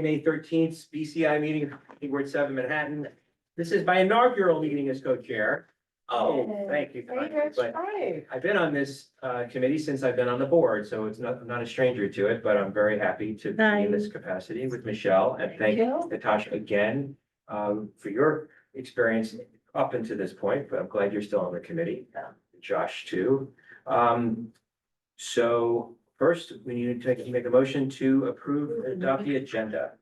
May 13th, BCI meeting, Ward 7, Manhattan. This is my inaugural meeting as co-chair. Oh, thank you. But I've been on this committee since I've been on the board, so it's not, I'm not a stranger to it, but I'm very happy to be in this capacity with Michelle. And thank Natasha again for your experience up until this point, but I'm glad you're still on the committee. Josh too. So first, we need to make a motion to approve and adopt the agenda.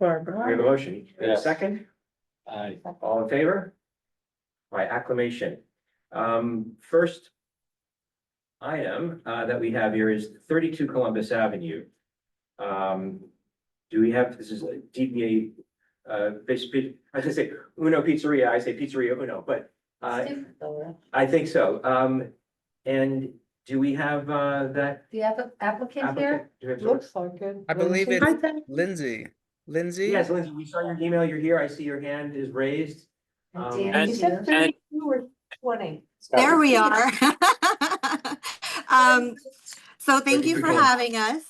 We have a motion. Yes. Second, Aye. all in favor? By acclamation. First item that we have here is 32 Columbus Avenue. Do we have, this is a DBA, basically, I was gonna say Uno Pizzeria, I say Pizzeria Uno, but I think so. And do we have that? Do you have an applicant here? applicant? Do we have- Looks like it. I believe Lindsay? it's Lindsay. Lindsay? Yes, Lindsay, we saw your email, you're here, I see your hand is raised. And Um, Dan, You too. said 32 or 20? There we are. So thank you for having us.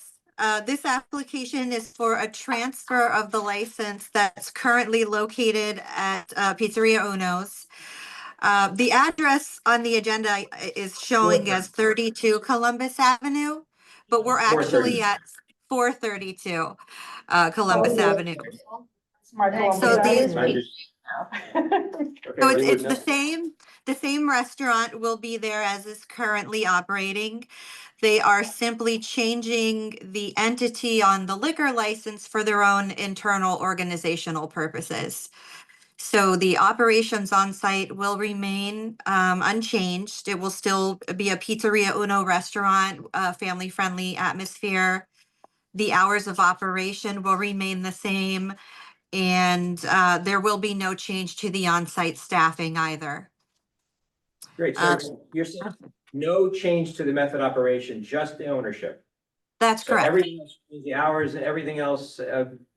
This application is for a transfer of the license that's currently located at Pizzeria Uno's. The address on the agenda is showing as 32 Columbus Avenue, but we're actually at 432 Columbus Avenue. Smart Thanks. So Columbus these- Avenue. So Okay, it's the same restaurant will be there as is currently operating. They are simply changing the entity on the liquor license for their own internal organizational purposes. So the operations on site will remain unchanged. It will still be a Pizzeria Uno restaurant, family-friendly atmosphere. The hours of operation will remain the same. And there will be no change to the on-site staffing either. great, so you're saying no change to the method operation, just the ownership. That's So correct. everything else, the hours and everything else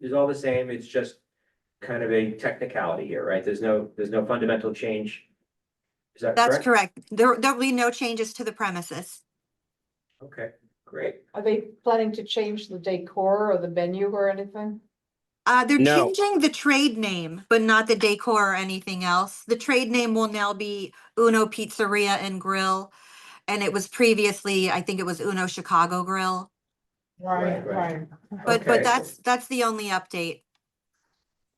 is all the same, it's just kind of a technicality here, right? There's no fundamental change. Is that That's correct? correct. There'll be no changes to the premises. Okay, great. Are they planning to change the decor or the menu or anything? They're No. changing the trade name, but not the decor or anything else. The trade name will now be Uno Pizzeria and Grill. And it was previously, I think it was Uno Chicago Grill. Right, right. But Okay. that's the only update.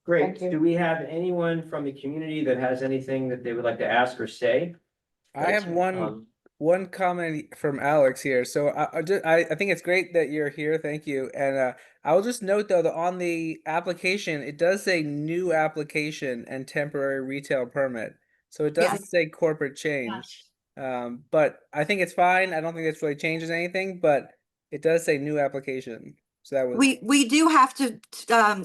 Great. Thank you. Do we have anyone from the community that has anything that they would like to ask or say? I have one comment from Alex here. So I think it's great that you're here. Thank you. And I will just note though that on the application, it does say new application and temporary retail permit. So it doesn't say corporate change. But I think it's fine. I don't think this really changes anything, but it does say new application. So that was We do have to,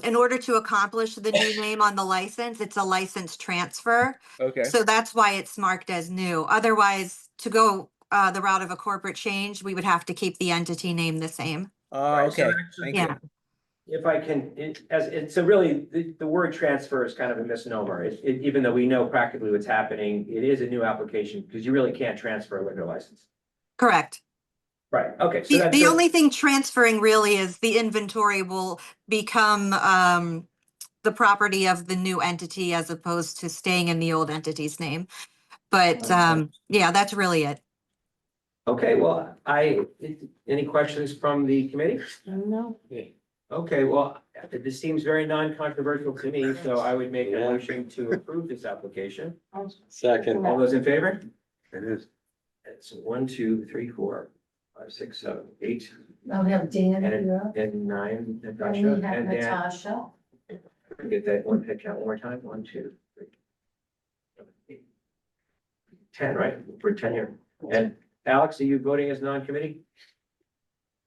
in order to accomplish the new name on the license, it's a license transfer. okay. So that's why it's marked as new. Otherwise, to go the route of a corporate change, we would have to keep the entity name the same. Right, so Okay. actually, Thank Yeah. you. If I can, it's a really, the word transfer is kind of a misnomer. Even though we know practically what's happening, it is a new application because you really can't transfer a liquor license. Correct. Right, okay. So The, that's the so- only thing transferring really is the inventory will become the property of the new entity as opposed to staying in the old entity's name. But yeah, that's really it. Okay, well, any questions from the committee? No. Okay, well, this seems very non-controversial to me, so I would make a motion to approve this application. Second. All those in favor? It is. It's 1, 2, 3, 4, 5, 6, 7, 8, Now we have Dan here. and 9, And Natasha, we have and then, Natasha. get that one head count one more time, 1, 2, 3, 7, 8, 10, right? We're 10 here. And Alex, are you voting as non-committee?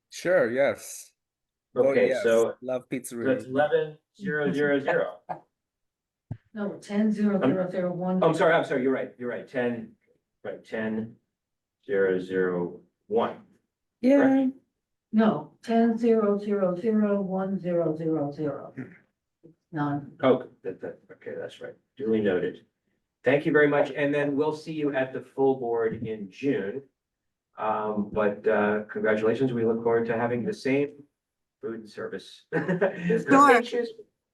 Sure, yes. Oh, Okay, yes. so Love that's pizzeria. 11,000. No, 10-0-0-0-1. I'm sorry, you're right, 10, right, 10,001. Yeah. No, 10-0-0-0-1-0-0-0. None. Oh, okay, that's right, duly noted. Thank you very much, and then we'll see you at the full board in June. But congratulations, we look forward to having the same food service. Sure.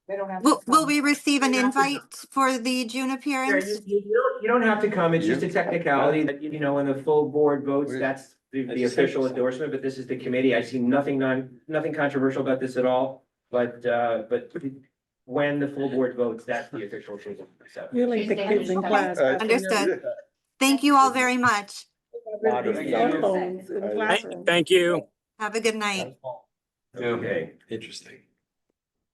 They don't have. to Will come. we receive an You have to- invite for the June Yeah, appearance? you don't have to come, it's just a technicality that, you know, when the full board votes, that's the official endorsement, but this is the committee. I see nothing controversial about this at all. But when the full board votes, that's the official decision. So. You like the kids in class. Understood. Thank you all very much. Cell phones in classrooms. Thank you. Have a good night. Okay, Interesting.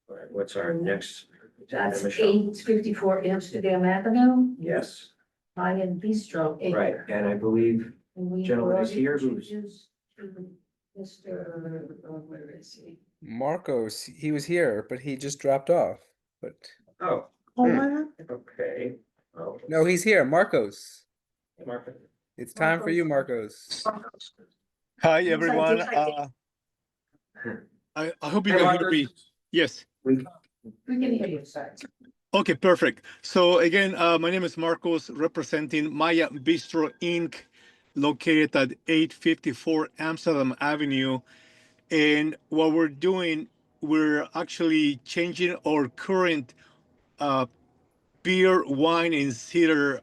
all right, what's our next? That's Michelle? 854 Amsterdam Avenue, Yes, Mayan Bistro. right, and I believe, And we Gentleman is already here, who's- introduced to Mr. Where is he? Marcos, he was here, but he just dropped off. But oh, Oh, what? okay. Oh, no, he's here. Marcos. Martha. It's time for you, Marcos. Hi, everyone. I hope you Hey, can hear me. Marcos. Yes. We can hear you, sorry. Okay, perfect. So again, my name is Marcos, representing Mayan Bistro Inc., located at 854 Amsterdam Avenue. And what we're doing, we're actually changing our current beer, wine, and cider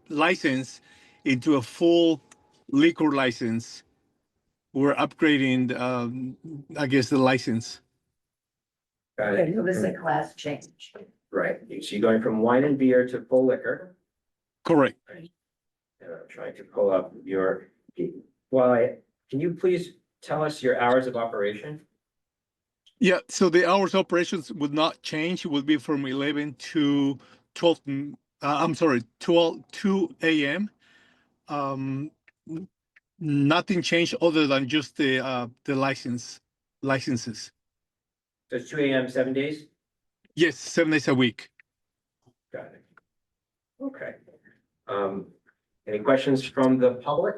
license into a full liquor license. We're upgrading, I guess, the license. Got Okay, it, so this is a class change. right, so you're going from wine and beer to full liquor. Correct. And I'm trying to pull up your, can you please tell us your hours of operation? Yeah, so the hours operations would not change. It would be from 11 to 12, 2 a.m. Nothing changed other than just the licenses. So it's 2 a.m., 7 days? Yes, 7 days a week. Got it. Okay. Any questions from the public?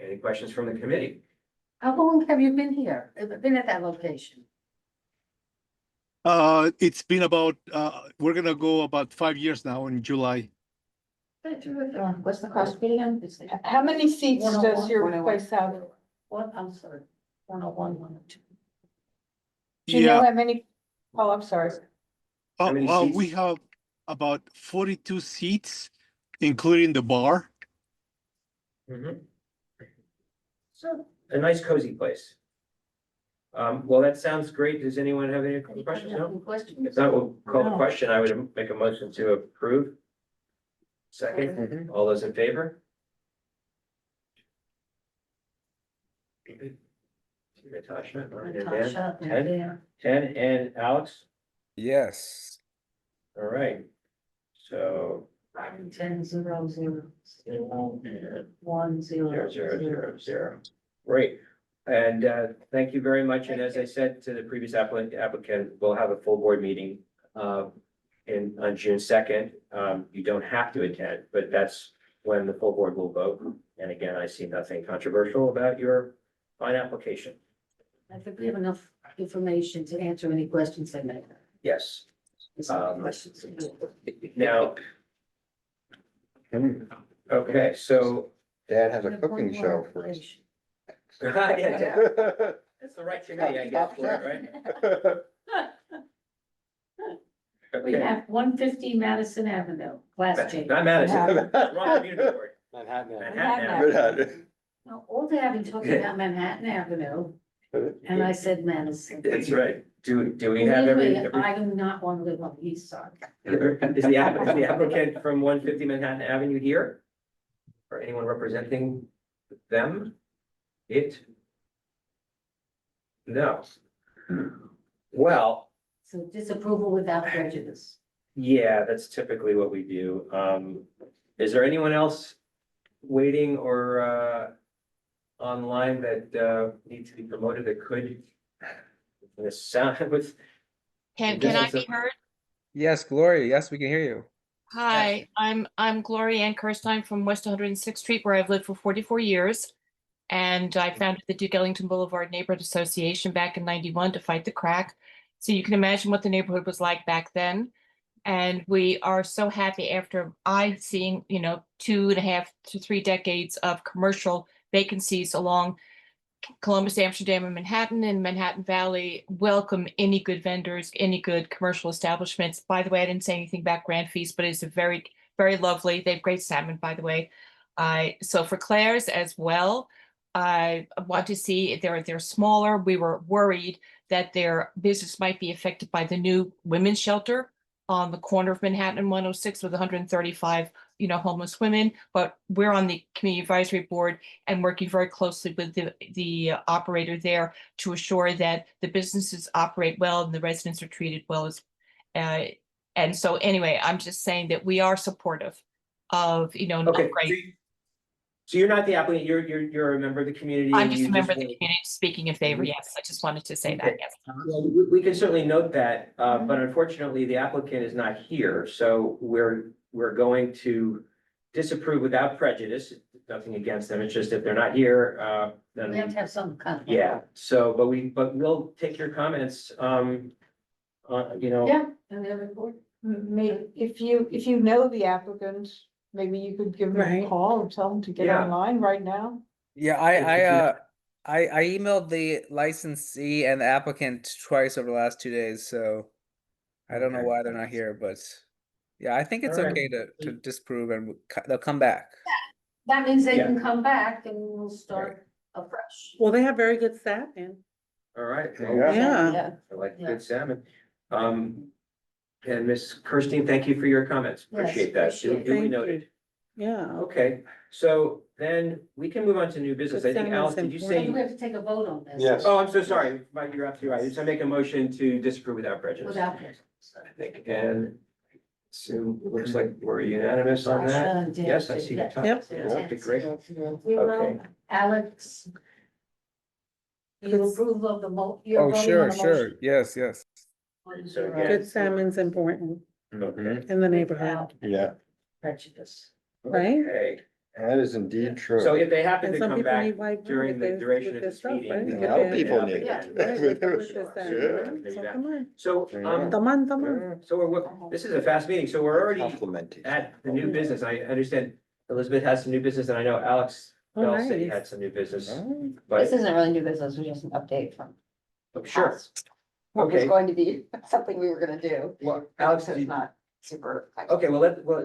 Any questions from the committee? How long have you been here? Been at that location? It's been about, we're gonna go about 5 years now in July. What's the cost again? How many seats does your place have? What, I'm sorry, 101, 102. Do you know Yeah, how many? Oh, I'm sorry. How many we seats? have about 42 seats, including the bar. Mhm. So, a nice cozy place. Well, that sounds great. Does anyone have any questions? No? Questions? If not, we'll call the No. question. I would make a motion to approve. Second, all those in favor? Natasha, Ryan, and Dan. Natasha and Ted? Dan. Ted and Alex, Yes. all right. So 10-0-0. and 1-0-0. Great. And thank you very much. And as I said to the previous applicant, we'll have a full board meeting on June 2nd. You don't have to attend, but that's when the full board will vote. And again, I see nothing controversial about your fine application. I think we have enough information to answer any questions they may have. Yes. There's some Um, questions. Now. Okay, so. Dad has a cooking show for us. Yeah, yeah. That's the right committee, I guess, for it, right? We Okay. have 150 Madison Avenue, class change. Not Madison. Wrong community board. Manhattan. Manhattan Good Avenue. hat. Now, all they have been talking about Manhattan Avenue, and I said Madison. That's right. Do we have every, Believe me, I do not want to live on the east side. is the applicant from 150 Manhattan Avenue here? Or anyone representing them? It? No. Well, So disapproval without prejudice. yeah, that's typically what we do. Is there anyone else waiting or online that needs to be promoted that could? The sound with, Can I This is be a- heard? Yes, Gloria. Yes, we can hear you. Hi, I'm Gloria Ann Kirstein from West 106th Street, where I've lived for 44 years. And I founded the Duke Ellington Boulevard Neighborhood Association back in '91 to fight the crack. So you can imagine what the neighborhood was like back then. And we are so happy after seeing, 2.5 to 3 decades of commercial vacancies along Columbus, Amsterdam, and Manhattan Valley welcome any good vendors, any good commercial establishments. By the way, I didn't say anything about Grand Feast, but it's a very, very lovely. They have great salmon, by the way. So for Claire's as well, I want to see if they're smaller. We were worried that their business might be affected by the new women's shelter on the corner of Manhattan and 106 with 135, homeless women. But we're on the community advisory board and working very closely with the operator there to assure that the businesses operate well and the residents are treated well as. And so anyway, I'm just saying that we are supportive of, an Okay, upgrade. so you're not the applicant, you're a member of the community. I'm and just you a member of the want- community speaking in favor. Yes, I just wanted to say that. Okay. Yes. Well, we can certainly note that, but unfortunately, the applicant is not here, so we're going to disapprove without prejudice. Nothing against them, it's just if they're not here, We have to then, have some kind of. yeah, so, but we'll take your comments, Yeah, and the report. Maybe if you know the applicant, maybe you could give them a Right. call and tell them to get Yeah. online right now. Yeah, I emailed the licensee and the applicant twice over the last 2 days, so I don't know Okay. why they're not here, but yeah, I think it's All right. okay to disprove and they'll come back. That means they Yeah. can come back and we'll start afresh. Well, they have very good staff in. all right. Yeah. Yeah. I like Yeah. good salmon. And Ms. Kirstein, thank you for your comments, Yes, appreciate that, appreciate it. duly Thank noted. Yeah. Okay, so then we can move on to new business. I think, Good Alice, salmon's did you So say? we have to take a vote on this. Yes. Oh, I'm so sorry, Mike, you're absolutely right. So I make a motion to disapprove without prejudice. Without this. I think, and so it looks like we're unanimous on that. Yes, I see. Yep. Yep. Okay, great. We will, Okay. Alex. You approve of the you're Oh, voting sure, on the sure. motion? Yes, yes. So again- Good salmon's important Okay. in the neighborhood, Without Yeah, prejudice. right? Okay, that is indeed true. so if they happen And to some come people back need white wine during with the their- duration with of their this stuff, meeting. right? we Get A can lot of their- people have need it. Yeah. it. Right, with the salmon, Yeah. right? So come on. So, Come on. this is a fast meeting, so we're already Complimented. at the new business. I understand Elizabeth has some new business, and I know Alex Oh, Bell said he nice. had some new business, Oh, but This isn't really new business, it's just an update from sure. past. What was Okay. going to be something we were gonna do. Well, Alex, So did it's you- not super. okay,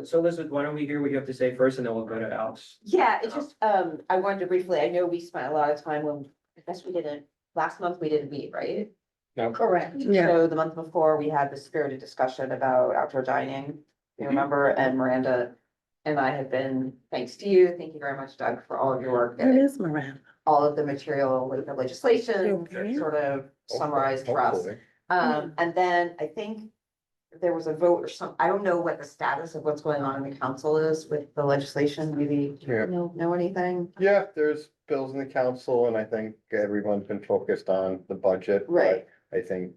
so Elizabeth, why don't we hear what you have to say first, and then we'll go to Alex. Yeah, it's just, I wanted to briefly, I know we spent a lot of time when, I guess we didn't, last month we didn't meet, right? Correct. Yeah. So the month before, we had the spirited discussion about outdoor dining, you remember, and Miranda and I have been, thanks to you, thank you very much, Doug, for all of your work. Where is Miranda? All of the material, like the legislation, Okay. sort of summarized for us. Hopefully. And then I think there was a vote or some, I don't know what the status of what's going on in the council is with the legislation, maybe, do Yeah. you know anything? Yeah, there's bills in the council and I think everyone's been focused on the budget. but Right. I think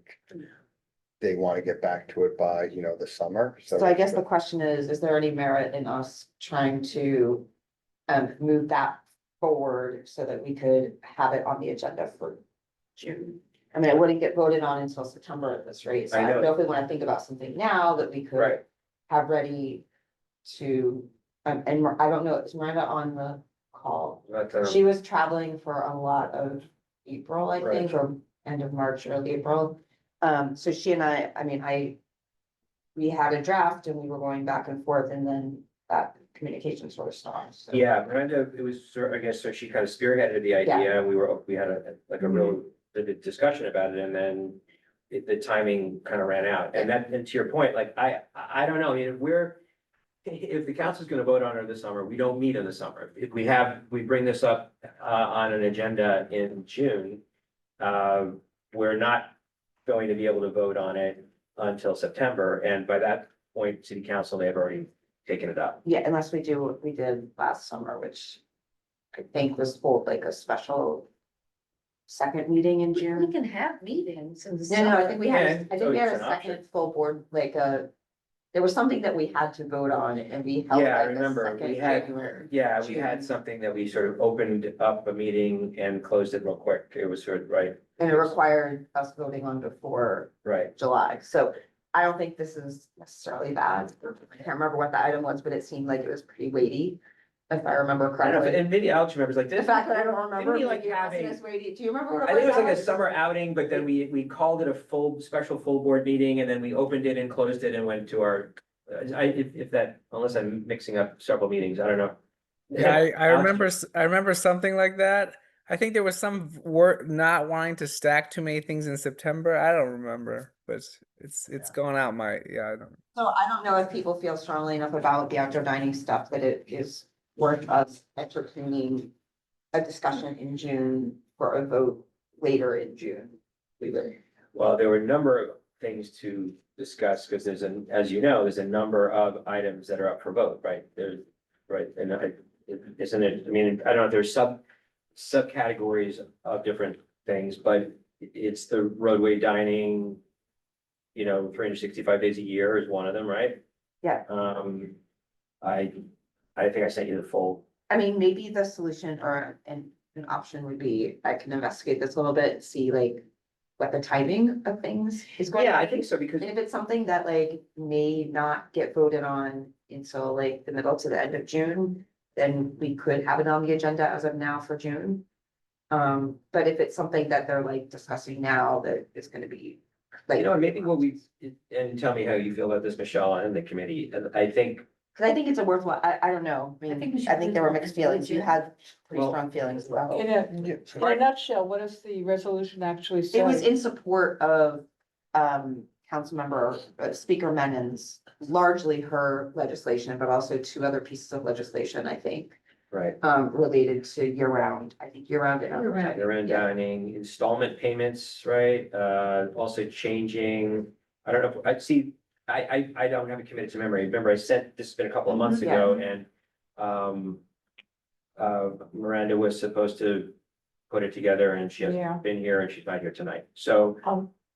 they want to get back to it by, the summer, so. So I guess the question is there any merit in us trying to move that forward so that we could have it on the agenda for June? I mean, it wouldn't get voted on until September at this rate, so I I don't know. know if we wanna think about something now that we could Right. have ready to, and I don't know, is Miranda on the call? But, She was traveling for a lot of April, I Right. think, or end of March, early April. So she and we had a draft and we were going back and forth and then that communication sort of stopped. So. yeah, Miranda, it was, I guess, so she kind of spearheaded the idea, and we had a real vivid discussion about it, and then the timing kind of ran out, and to your point, like, I don't know, I mean, if the council's gonna vote on it this summer, we don't meet in the summer. If we bring this up, on an agenda in June, we're not going to be able to vote on it until September, and by that point, city council may have already taken it up. Yeah, unless we do what we did last summer, which I think was hold like a special second meeting in We June. can have meetings in the No, I summer. think we had, Yeah, I so think we had it's a an option. second full board, like there was something that we had to vote on and we held Yeah, I like the remember, second we had, January. yeah, we had June. something that we sort of opened up a meeting and closed it real quick. It was sort of, right, And it required us voting on before right. July, so I don't think this is necessarily bad. I can't remember what the item was, but it seemed like it was pretty weighty. if I remember I don't know, correctly. and maybe Alex remembers like this. The fact that I don't remember. Didn't we like maybe you're asking having? us, Brady, do you remember what I think it was like a Alex? summer outing, but then we called it a special full board meeting, and then we opened it and closed it and went to our. If that, unless I'm mixing up several meetings, I don't know. Yeah, I Alex- remember I remember something like that. I think there was some work not wanting to stack too many things in September. I don't remember, but it's going out my I don't. So I don't know if people feel strongly enough about the outdoor dining stuff that it is worth us entertaining a discussion in June for a vote later in June. We would. Well, there were a number of things to discuss, because as you know, there's a number of items that are up for vote, right? Right, and isn't it, I mean, I don't know if there's subcategories of different things, but it's the roadway dining, 365 days a year is one of them, right? Yeah. I think I sent you the full. I mean, maybe the solution or an option would be, I can investigate this a little bit, see like what the timing of things is going. Yeah, to I be. think so, because. And if it's something that like may not get voted on until like the middle to the end of June, then we could have it on the agenda as of now for June. But if it's something that they're like discussing now, that it's gonna be like. Maybe and tell me how you feel about this, Michelle, and the committee, and I think. Cause I think it's a worthwhile, I don't know, I I think we mean, should I think there were put it mixed on the feelings, you agenda. had pretty Well- strong feelings about. In a nutshell, what does the resolution actually say? It was in support of, Councilmember, Speaker Menon's, largely her legislation, but also two other pieces of legislation, I think. Right. Related to year-round, I think year-round and Year-round. Around dining, installment payments, right? Also changing, I don't know, I don't have it committed to memory. Remember, I sent, this has been a couple of months Mhm, ago, and Miranda was supposed to put it together, and she Yeah. hasn't been here, and she's not here tonight. So,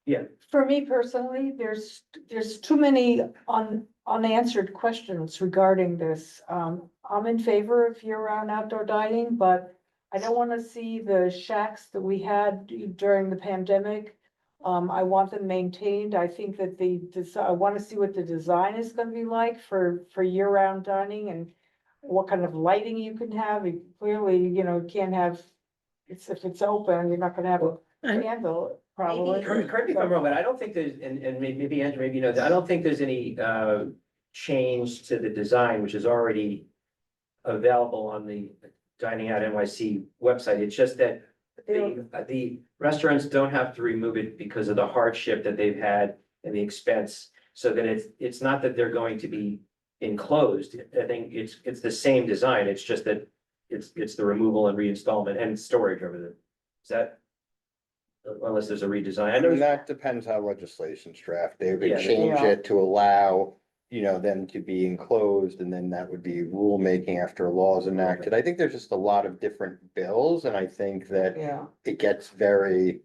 yeah. For me personally, there's too many unanswered questions regarding this. I'm in favor of year-round outdoor dining, but I don't want to see the shacks that we had during the pandemic. I want them maintained. I think that I want to see what the design is going to be like for year-round dining and what kind of lighting you can have. Clearly, you can't have, if it's open, you're not gonna have a candle, probably. Correct me if I'm wrong, but I don't think there's, and maybe Andrew, maybe you know, I don't think there's any change to the design, which is already available on the Dining Out NYC website. It's just that the restaurants don't have to remove it because of the hardship that they've had and the expense. So that it's not that they're going to be enclosed. I think it's the same design. It's just that it's the removal and reinstallment and storage over there. Is that? Unless there's a redesign. I know. And that depends how legislation's drafted. They would Yeah. change it to allow, them to be enclosed, and then that would be rulemaking after laws enacted. I think there's just a lot of different bills, and I think that Yeah. it gets very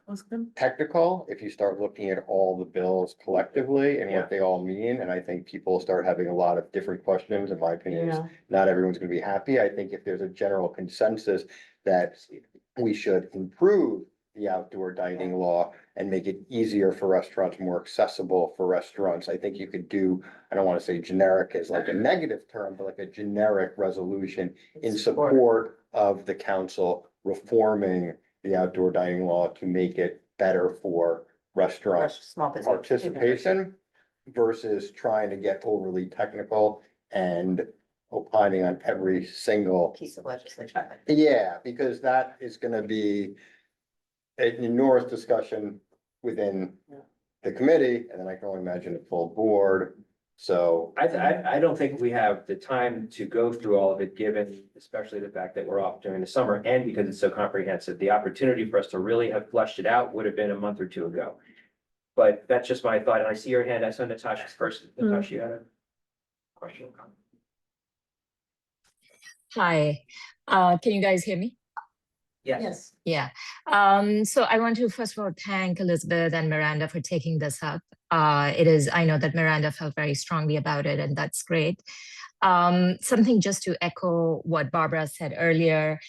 Was good. technical if you start looking at all the bills collectively and Yeah. what they all mean. And I think people start having a lot of different questions. In my opinion, Yeah. not everyone's gonna be happy. I think if there's a general consensus that we should improve the outdoor dining law and make it easier for restaurants, more accessible for restaurants, I think you could do, I don't wanna say generic as like a negative term, but like a generic resolution in support of the council reforming the outdoor dining law to make it better for restaurant Small business. participation versus trying to get overly technical and opining on every single. Piece of legislation. Yeah, because that is gonna be an enormous discussion within the committee, and then I can only imagine the full board. So I don't think we have the time to go through all of it, given especially the fact that we're off during the summer and because it's so comprehensive. The opportunity for us to really have fleshed it out would have been a month or two ago. But that's just my thought, and I see your hand. I saw Natasha's first. Natasha, you had a question or comment? Hi, can you guys hear me? Yes. Yeah. So I want to first of all thank Elizabeth and Miranda for taking this up. I know that Miranda felt very strongly about it, and that's great. Something just to echo what Barbara said earlier,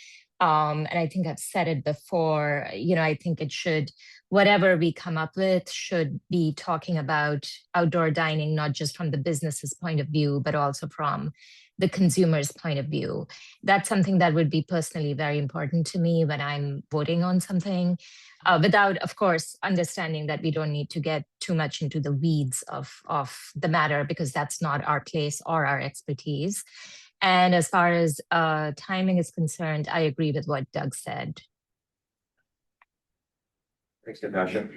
and I think I've said it before, I think it should, whatever we come up with should be talking about outdoor dining, not just from the business's point of view, but also from the consumer's point of view. That's something that would be personally very important to me when I'm voting on something, without, of course, understanding that we don't need to get too much into the weeds of the matter, because that's not our place or our expertise. And as far as timing is concerned, I agree with what Doug said. Thanks, Natasha.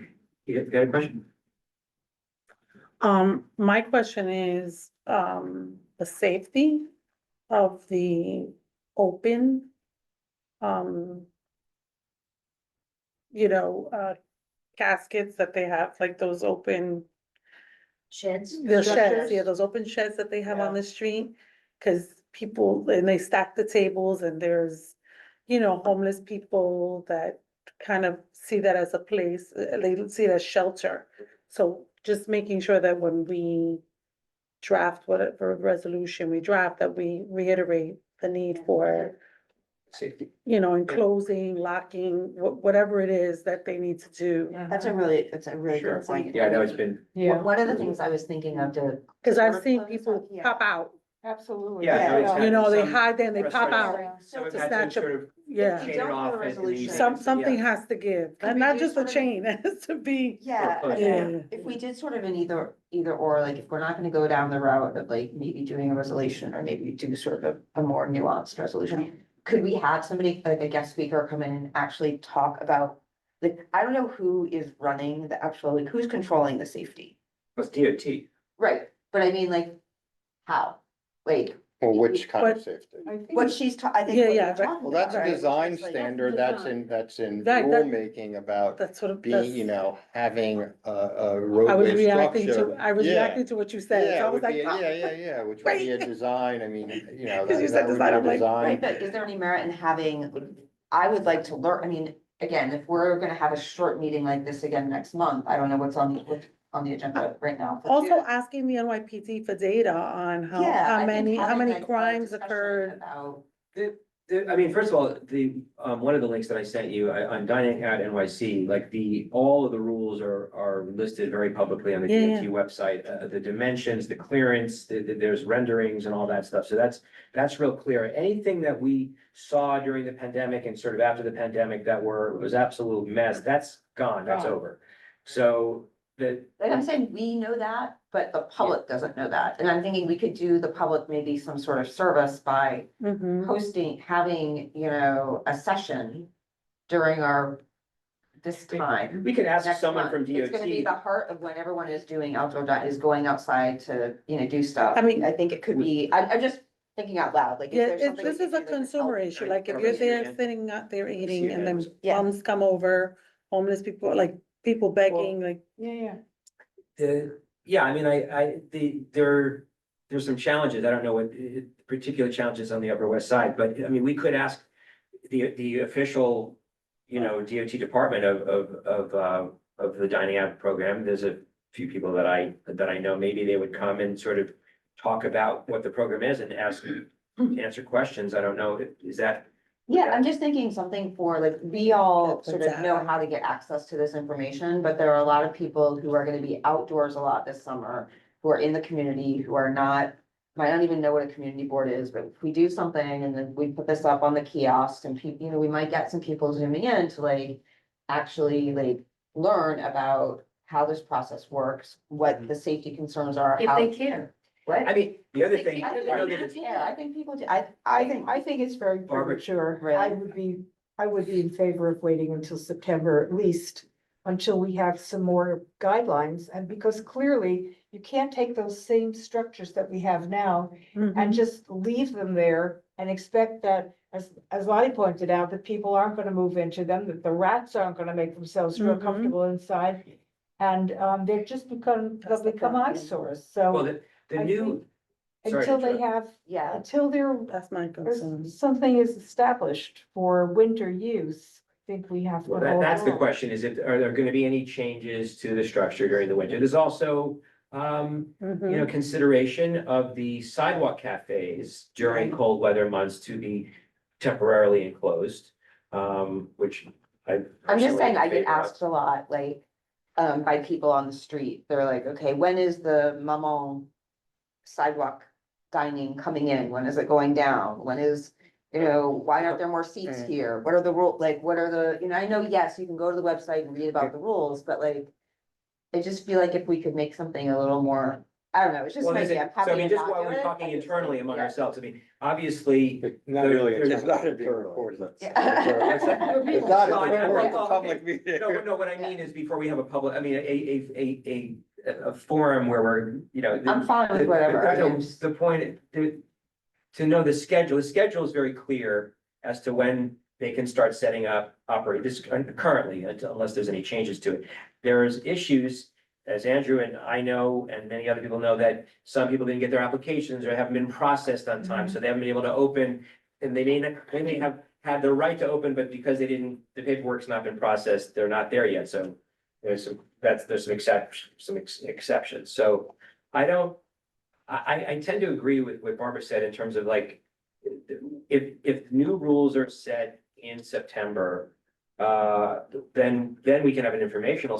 You got a question? My question is, the safety of the open, caskets that they have, like those open, Sheds. the sheds, Structures. yeah, those open sheds that they have on the street. Cause people, and they stack the tables and there's, homeless people that kind of see that as a place, they see it as shelter. So just making sure that when we draft whatever resolution we draft, that we reiterate the need for, Safety. enclosing, locking, whatever it is that they need to do. That's a really Sure. good point. Yeah, I know it's been, One of the things I was thinking of to. Cause I've sort of seen close people up, yeah. pop out, Absolutely. yeah, no, it's Yeah. happened. they Some hide there and they pop restaurants- out. Some have to had to snatch a- sort of Yeah, If chain it don't do a off. and resolution- leave. something Yeah. has to give, Could we not do just a sort of- chain, it has to be. Yeah, Or I close. mean, Yeah. if we did sort of an either or, like if we're not gonna go down the route of like maybe doing a resolution or maybe do sort of a more nuanced resolution. Could we have somebody, like a guest speaker, come in and actually talk about, like, I don't know who is running the actual, like, who's controlling the safety? It's DOT. Right, but I mean, like, how? Like, Well, which kind of But- safety? what I think. Yeah, what yeah, you're but- talking Well, that's a about, right, which design is like- standard, that's in Right, that- rulemaking about That's sort of, being, that's, having a I was roadway reacting structure. I was Yeah. reacting to what you said, Yeah, so I it was would like, be, oh. yeah, which would be a Right. design, I mean, 'Cause you that said would be a design, I'm like, Right, design. but is there any merit in having, I would like to learn, I mean, again, if we're gonna have a short meeting like this again next month, I don't know what's on the agenda right now. for Also June. asking the NYPD for data on Yeah, how I think many having, like, a crimes discussion occurred. about- I mean, first of all, one of the links that I sent you on Dining Out NYC, like all of the rules are listed very publicly on the Yeah. DOT website. The dimensions, the clearance, there's renderings and all that stuff. So that's real clear. Anything that we saw during the pandemic and sort of after the pandemic that was absolute mess, that's gone, that's Gone. over. So Like I'm saying, we know that, but the public doesn't know that. And I'm thinking we could do the public maybe some sort of service by Mhm. having, a session during this time. we could ask Next someone month. from It's gonna be the DOT. heart of when everyone is doing outdoor is going outside to, do stuff. I mean- I think it could be, I'm just thinking out loud, like, is Yeah, there something? this we is can a do that's consumer helpful? issue, like if Or you're maybe there you can- sitting out there eating and then Yeah. bums come over, homeless people, like people begging, like. Yeah. Yeah, I mean, there's some challenges. I don't know what particular challenges on the Upper West Side, but I mean, we could ask the official, DOT department of the dining out program. There's a few people that I know, maybe they would come and sort of talk about what the program is and answer questions. I don't know, is that? Yeah, I'm just thinking something for, like, we all That's sort of know exactly. how to get access to this information, but there are a lot of people who are gonna be outdoors a lot this summer. Who are in the community, who are not, might not even know what a community board is, but if we do something and then we put this up on the kiosk and people, we might get some people zooming in to like. Actually like learn about how this process works, what the safety concerns are, If how. they care. What? I mean, the other I thing, think I know they that do care. I think people do, I think it's very Barbara, premature. really? I would be in favor of waiting until September at least, until we have some more guidelines. And because clearly you can't take those same structures that we have now Mhm. and just leave them there and expect that, as Lottie pointed out, that people aren't gonna move into them, that the rats aren't gonna make themselves real Mhm. comfortable inside. And they'll That's the become problem. eyesores, well, so the I new. Sorry to until they interrupt. have, Yeah, until That's my concern. something is established for winter use, I think we have to Well, hold that's the on. question, are there gonna be any changes to the structure during the winter? There's also, Mhm. consideration of the sidewalk cafes during cold weather months to be temporarily enclosed, which I. I'm just saying, I personally get favor of. asked a lot, like, by people on the street, they're like, okay, when is the Maman sidewalk dining coming in? When is it going down? When is, you know, why aren't there more seats here? What are the rules, like, what are the, you know, I know, yes, you can go to the website and read about the rules, but like, I just feel like if we could make something a little more, I don't know, it's just Well, maybe I'm so I happy mean, to just not while do we're it. talking I just internally think, among yeah. ourselves, I mean, obviously. Not there- really, there's it's a- not being recorded. Yeah. It's not Well, being yeah, recorded, it's a well, public meeting. No, what I mean is before we have a public, I mean, a forum where we're, you know. I'm fine with whatever. I mean, just- The point, to know the schedule is very clear as to when they can start setting up, operate this currently, unless there's any changes to it. There's issues, as Andrew and I know, and many other people know, that some people didn't get their applications or haven't been processed on time, so they haven't been able to open. And they may have had the right to open, but because they didn't, the paperwork's not been processed, they're not there yet, so there's some exceptions, so I tend to agree with what Barbara said in terms of like, if new rules are set in September, then we can have an informational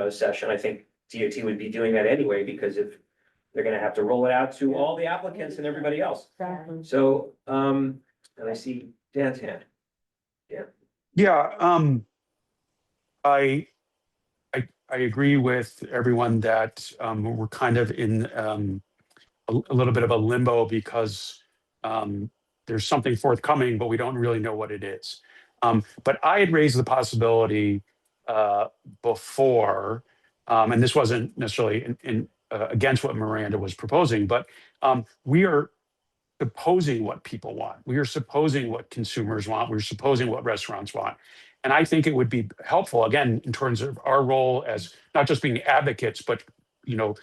session. I think DOT would be doing that anyway, because if they're gonna have to roll it out to all the applicants and everybody else. Exactly. So, and I see Dan's hand. Yeah, I agree with everyone that we're kind of in a little bit of a limbo because there's something forthcoming, but we don't really know what it is. But I had raised the possibility before, and this wasn't necessarily against what Miranda was proposing, but we are supposing what people want. We are supposing what consumers want. We're supposing what restaurants want. And I think it would be helpful, again, in terms of our role as not just being advocates, but, you know,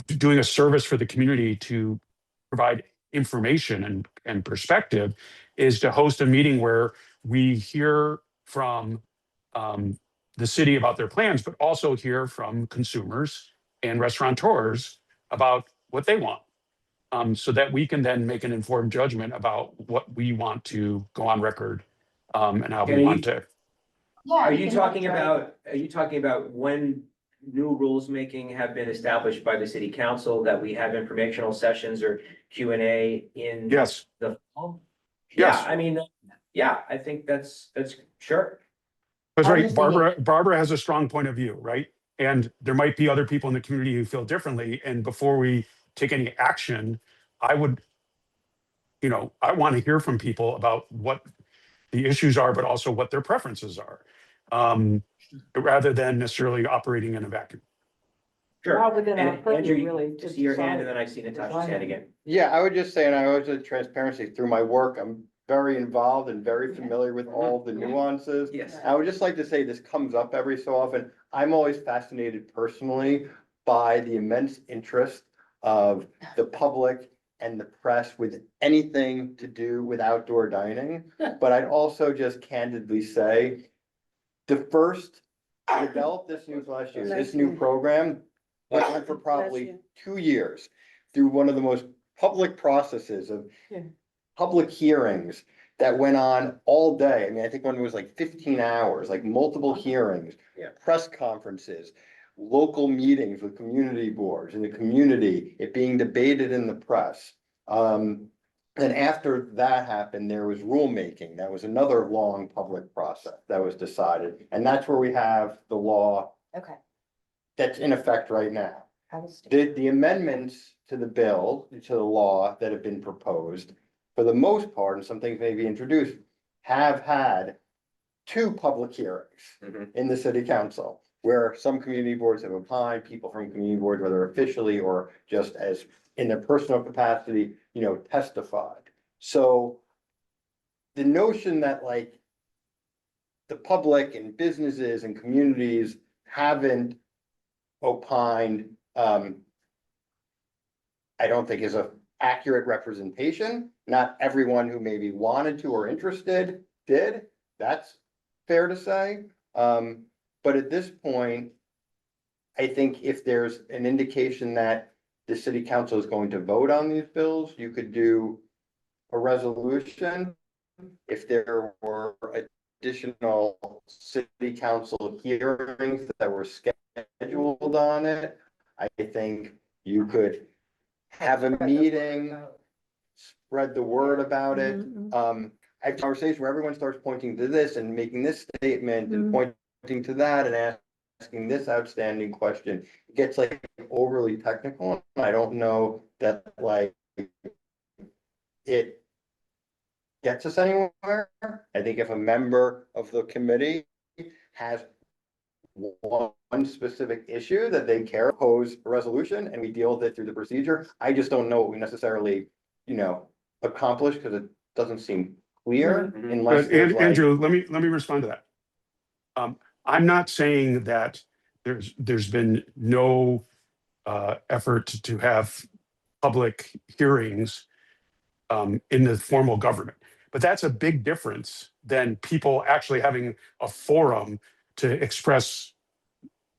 doing a service for the community to provide information and perspective, is to host a meeting where we hear from the city about their plans, but also hear from consumers and restaurateurs about what they want. So that we can then make an informed judgment about what we want to go on record and how we Can want to. Are you talking about when new rules making have been established by the city council, that we have informational sessions or Q&A in? Yes. The fall? Yes. Yeah, I mean, yeah, I think that's sure. That's I right. was just Barbara has a strong point of view, right? And there might be other people in the community who feel differently. And before we take any action, I would, you know, I want to hear from people about what the issues are, but also what their preferences are, rather than necessarily operating in a vacuum. Sure. Not within our And purview, Andrew, really, you to see your hand, decide. and then I see Natasha's hand again. Yeah, I would just say, and I always say transparency through my work, I'm very involved and very familiar with all the nuances. Yes. I would just like to say this comes up every so often. I'm always fascinated personally by the immense interest of the public and the press with anything to do with outdoor dining. But I'd also just candidly say, I developed this news last year, this new program went on for probably 2 years through one of the most public processes of Yeah. public hearings that went on all day. I mean, I think one was like 15 hours, like multiple hearings, Yeah. press conferences, local meetings with community boards in the community, it being debated in the press. Then after that happened, there was rulemaking. That was another long public process that was decided. And that's where we have the law Okay. that's in effect right now. I was- The amendments to the bill, to the law that have been proposed, for the most part, and some things may be introduced, have had 2 public hearings Mhm. in the city council, where some community boards have applied, people from community boards, whether officially or just as in their personal capacity, you know, testified. So the notion that like the public and businesses and communities haven't opined, I don't think is a accurate representation. Not everyone who maybe wanted to or interested did. That's fair to say. But at this point, I think if there's an indication that the city council is going to vote on these bills, you could do a resolution. If there were additional city council hearings that were scheduled on it, I think you could have a meeting spread the word about it. Mhm. I have a conversation where everyone starts pointing to this and making this statement and pointing to that and asking this outstanding question. It gets like overly technical. And I don't know that like it gets us anywhere. I think if a member of the committee has one specific issue that they care, pose a resolution and we deal with it through the procedure. I just don't know what we necessarily, accomplish because it doesn't seem clear unless But there's like. Andrew, let me respond to that. I'm not saying that there's been no effort to have public hearings in the formal government. But that's a big difference than people actually having a forum to express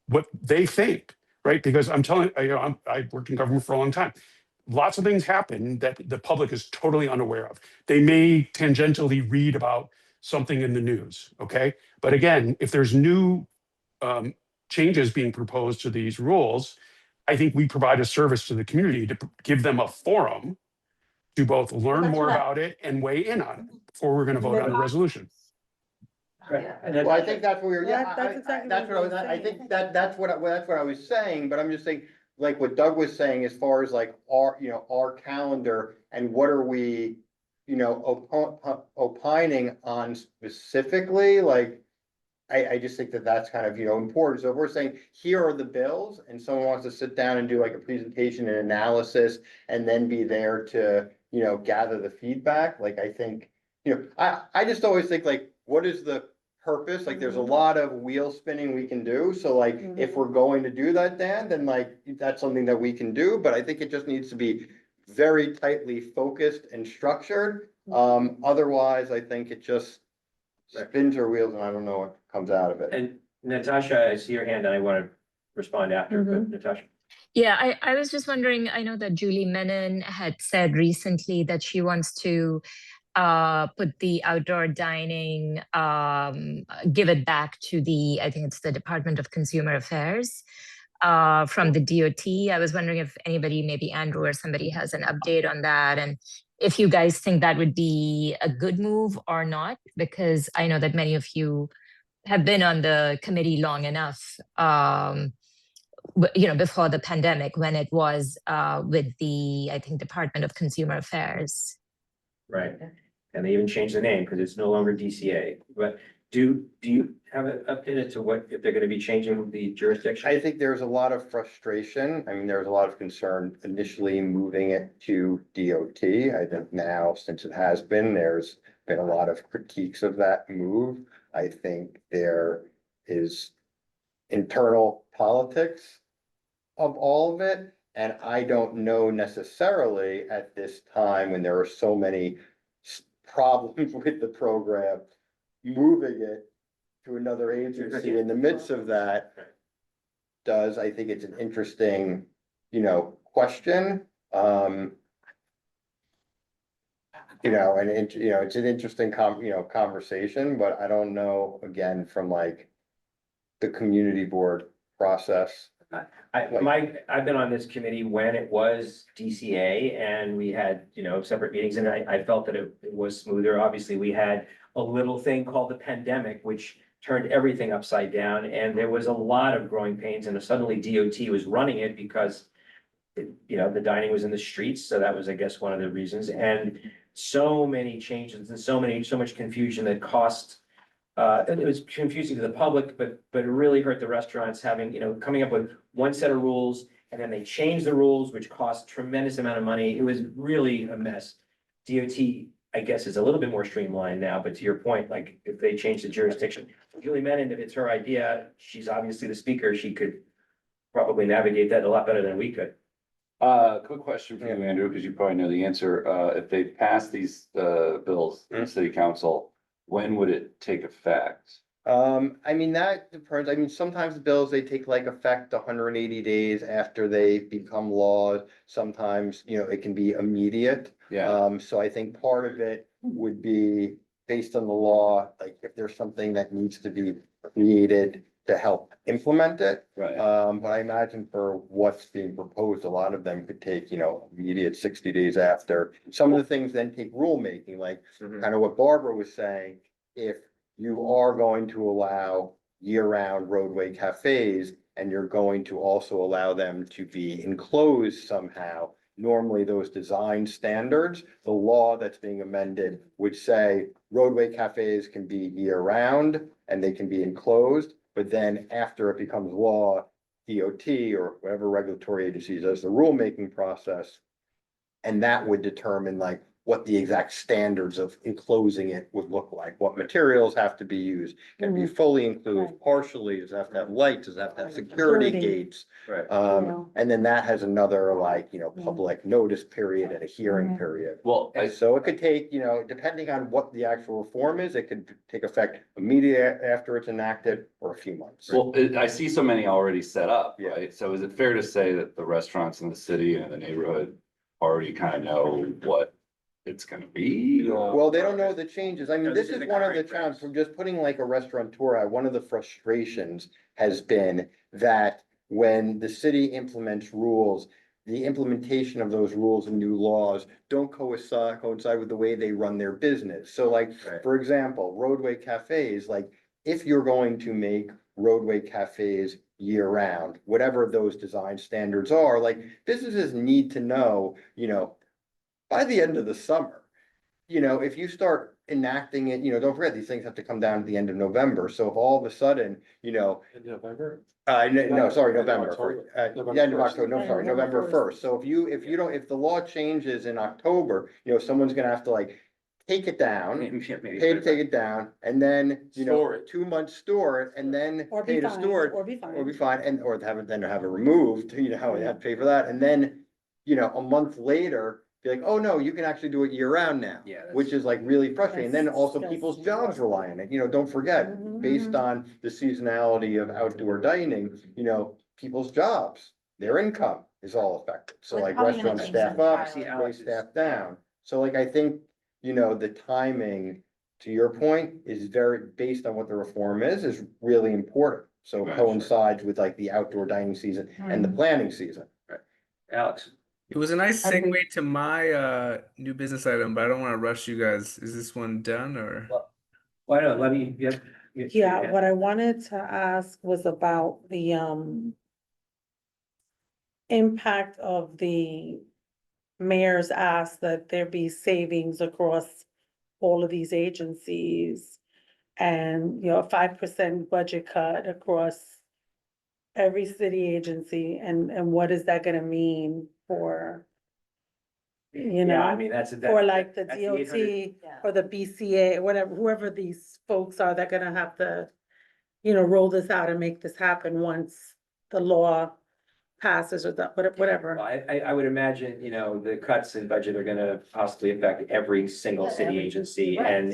what they think, right? Because I'm telling I worked in government for a long time. Lots of things happen that the public is totally unaware of. They may tangentially read about something in the news, okay? But again, if there's new changes being proposed to these rules, I think we provide a service to the community to give them a forum to both learn that's more what I- about it and weigh in on it before we're going to vote on the resolution. Well, I think that's what we're, yeah, That's exactly that's what I was, what I was I think saying. that's what I was saying, but I'm just saying, like what Doug was saying, as far as like our calendar and what are we, opining on specifically, like, I just think that that's kind of, important. So if we're saying, here are the bills, and someone wants to sit down and do like a presentation and analysis, and then be there to, gather the feedback, like, I think, I just always think like, what is the purpose? Like, there's a lot of wheel spinning we can do, so like, if we're going to do that, Dan, then like, that's something that we can do, but I think it just needs to be very tightly focused and structured. Otherwise, I think it just spins our wheels and I don't know what comes out of it. And Natasha, I see your hand and I want to respond after, but Natasha. Yeah, I was just wondering, I know that Julie Menon had said recently that she wants to put the outdoor dining, give it back to I think it's the Department of Consumer Affairs from the DOT. I was wondering if anybody, maybe Andrew or somebody, has an update on that, and if you guys think that would be a good move or not, because I know that many of you have been on the committee long enough, before the pandemic, when it was with the, I think, Department of Consumer Affairs. Right, and they even changed the name because it's no longer DCA, but do you have an update as to what, if they're gonna be changing the jurisdiction? I think there's a lot of frustration. I mean, there's a lot of concern initially moving it to DOT. I think now, since it has been, there's been a lot of critiques of that move. I think there is internal politics of all of it. And I don't know necessarily at this time, when there are so many problems with the program, moving it to another agency in the midst of that I think it's an interesting, question. And it's an interesting conversation, but I don't know, again, from like the community board process. I've been on this committee when it was DCA and we had, separate meetings and I felt that it was smoother. Obviously, we had a little thing called the pandemic, which turned everything upside down and there was a lot of growing pains and suddenly DOT was running it because the dining was in the streets. So that was, I guess, one of the reasons. And so many changes and so much confusion that cost. It was confusing to the public, but it really hurt the restaurants having, coming up with one set of rules. And then they changed the rules, which cost tremendous amount of money. It was really a mess. DOT, I guess, is a little bit more streamlined now, but to your point, like if they change the jurisdiction, Julie Menon, if it's her idea, she's obviously the speaker, she could probably navigate that a lot better than we could. Quick question for you, Andrew, because you probably know the answer. If they pass these bills in city council, when would it take effect? I mean, that depends. I mean, sometimes the bills, they take like effect 180 days after they become law. Sometimes, it can be immediate. Yeah. So I think part of it would be based on the law, like if there's something that needs to be created to help implement it. Right. But I imagine for what's being proposed, a lot of them could take, immediate 60 days after. Some of the things then take rulemaking, like Mhm. kind of what Barbara was saying. If you are going to allow year-round roadway cafes and you're going to also allow them to be enclosed somehow, normally those design standards, the law that's being amended would say roadway cafes can be year-round and they can be enclosed, but then after it becomes law, DOT or whatever regulatory agency does the rulemaking process, and that would determine like what the exact standards of enclosing it would look like, what materials have to be used, can it be fully enclosed, Right. partially, does it have to have lights, does it have to have security Security. gates? Right. Yeah. And then that has another like, Yeah. public notice period and a hearing Mhm. period. Well, And so it could take, depending on what the actual reform is, it could take effect immediately after it's enacted or a few months. well, I see so many already set up, Yeah. right? So is it fair to say that the restaurants in the city and the neighborhood already kind of know what it's gonna be? Well, they don't know the changes. I mean, No, this this is is the one of the current challenges regs. from just putting like a restaurateur out. One of the frustrations has been that when the city implements rules, the implementation of those rules and new laws don't coincide with the way they run their business. So like, Right. for example, roadway cafes, like if you're going to make roadway cafes year round, whatever those design standards are, like businesses need to know, by the end of the summer, if you start enacting it, don't forget, these things have to come down at the end of November. So if all of a sudden, In November? no, sorry, End of November, October. the end of October, no, Yeah, sorry, November November 1st. So if the law changes in October, someone's gonna have to like take it down, Maybe pay to take it down, and then, Store it. 2 months store it, and then Or pay be to fine, store it. or be Or be fine. fine, and, or have it removed, you have to pay for that, and then, a month later, be like, oh no, you can actually do it year round now. Yeah, that's- Which is like really frustrating, and then That's- also that's- people's jobs rely on it, don't forget, Mhm. based on the seasonality of outdoor dining, people's jobs, their income is all affected, so Like like how many restaurants things staff in up, Thailand? they staff down. So like, I think, the timing, to your point, is very, based on what the reform is really important. So Right, coincides with like the outdoor dining season and the planning season. Alex, It was a nice I think- segue to my new business item, but I don't want to rush you guys. Is this one done or? why not, let me, Yeah, what I wanted to ask was about the impact of the mayor's ask that there be savings across all of these agencies. And, a 5% budget cut across every city agency, and what is that gonna mean for, Yeah, I mean, that's. for like the that's 800 DOT or the BCA, whatever, whoever these folks are that gonna have to, roll this out and make this happen once the law passes or the, whatever. Well, I would imagine, the cuts in budget are gonna possibly affect every single city agency and,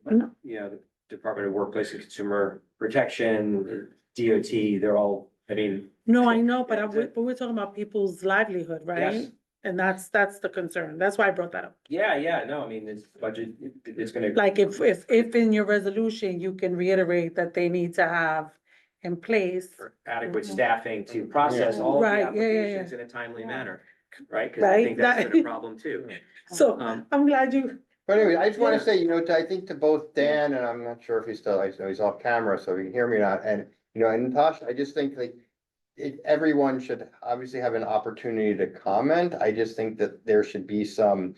the Department of Workplace and Consumer Protection, DOT, they're all, I mean. No, I know, but Yeah, we're talking about people's livelihood, right? Yes. And that's the concern. That's why I brought that up. Yeah, no, I mean, it's budget, it's gonna. Like if in your resolution, you can reiterate that they need to have in place. For adequate staffing to process all of the Right, yeah, yeah, yeah. applications in a timely manner, right? Cause I think Right, that's been a that- problem too. So I'm glad you, But anyway, I just wanna Yeah. say, I think to both Dan, and I'm not sure if he's still, I know he's off camera, so he can hear me or not, and, and Natasha, I just think like. Everyone should obviously have an opportunity to comment, I just think that there should be some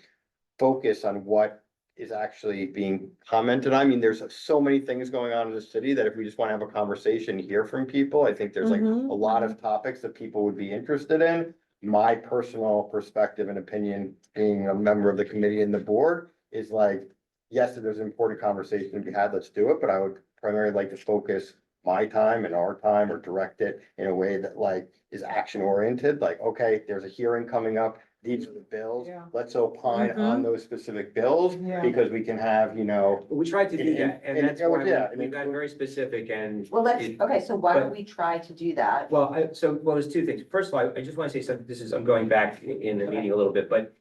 focus on what is actually being commented on. I mean, there's so many things going on in the city that if we just wanna have a conversation, hear from people, I think there's like a Mhm, lot of topics that people would be interested in. My personal perspective and opinion, being a member of the committee and the board, is like, yes, if there's an important conversation to be had, let's do it, but I would primarily like to focus my time and our time, or direct it in a way that like is action oriented, like, okay, there's a hearing coming up, these are the bills, Yeah. let's opine on Mhm. those specific bills, Yeah. because we can have, We tried to do that, and that's why yeah, we got very specific and. Well, it- okay, so why don't but- we try to do that? Well, there's two things. First of all, I just want to say something, I'm going back in the meeting a little bit, but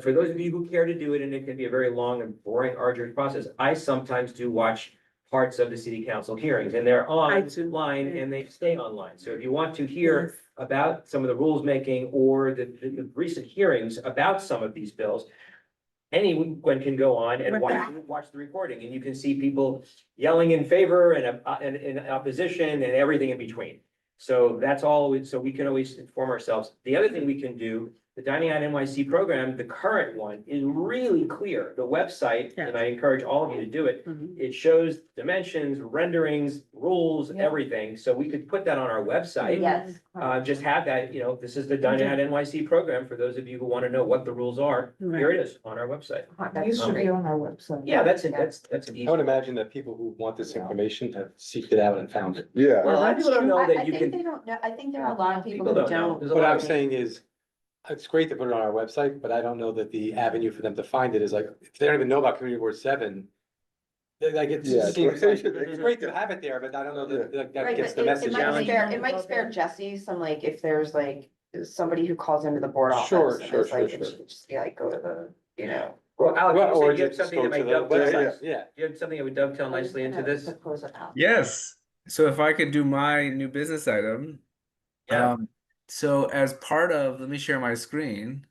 for those of you who care to do it, and it can be a very long and boring, arduous process, I sometimes do watch parts of the city council hearings, and they're online and they stay online. So if you want to hear about some of the rules making or the recent hearings about some of these bills, anyone can go on and watch the recording, and you can see people yelling in favor and in opposition and everything in between. So that's all, so we can always inform ourselves. The other thing we can do, the Dining Out NYC program, the current one is really clear. The website, and I encourage all of you to do it. It shows dimensions, renderings, rules, everything. So we could put that on our website. Yes. Just have that, this is the Dining Out NYC program. For those of you who want to know what the rules are, here it is on our website. It used to be on our website. Yeah, that's it. That's an easy. I would imagine that people who want this information have seeked it out and found it. Yeah. Well, a lot of people don't know that you think can. they don't know, I think there are a lot of people People who don't know. don't. There's a What lot I'm of- saying is, it's great to put it on our website, but I don't know that the avenue for them to find it is like, if they don't even know about Community Board 7. Like it Yeah. seems like, it's great to have it there, but I don't know that like, that Right, gets but the it message might out. spare, it might spare Jesse some, like, if there's like somebody who calls into the board office. Sure, and sure, is like, sure, it sure. should just be like, go to the, Well, Alex, Well, you or said you have just something go that to might the dovetail. website. Yeah. You have something that would dovetail nicely into this. To close it out. Yes. So if I could do my new business item. Yeah. So as part of, let me share my screen.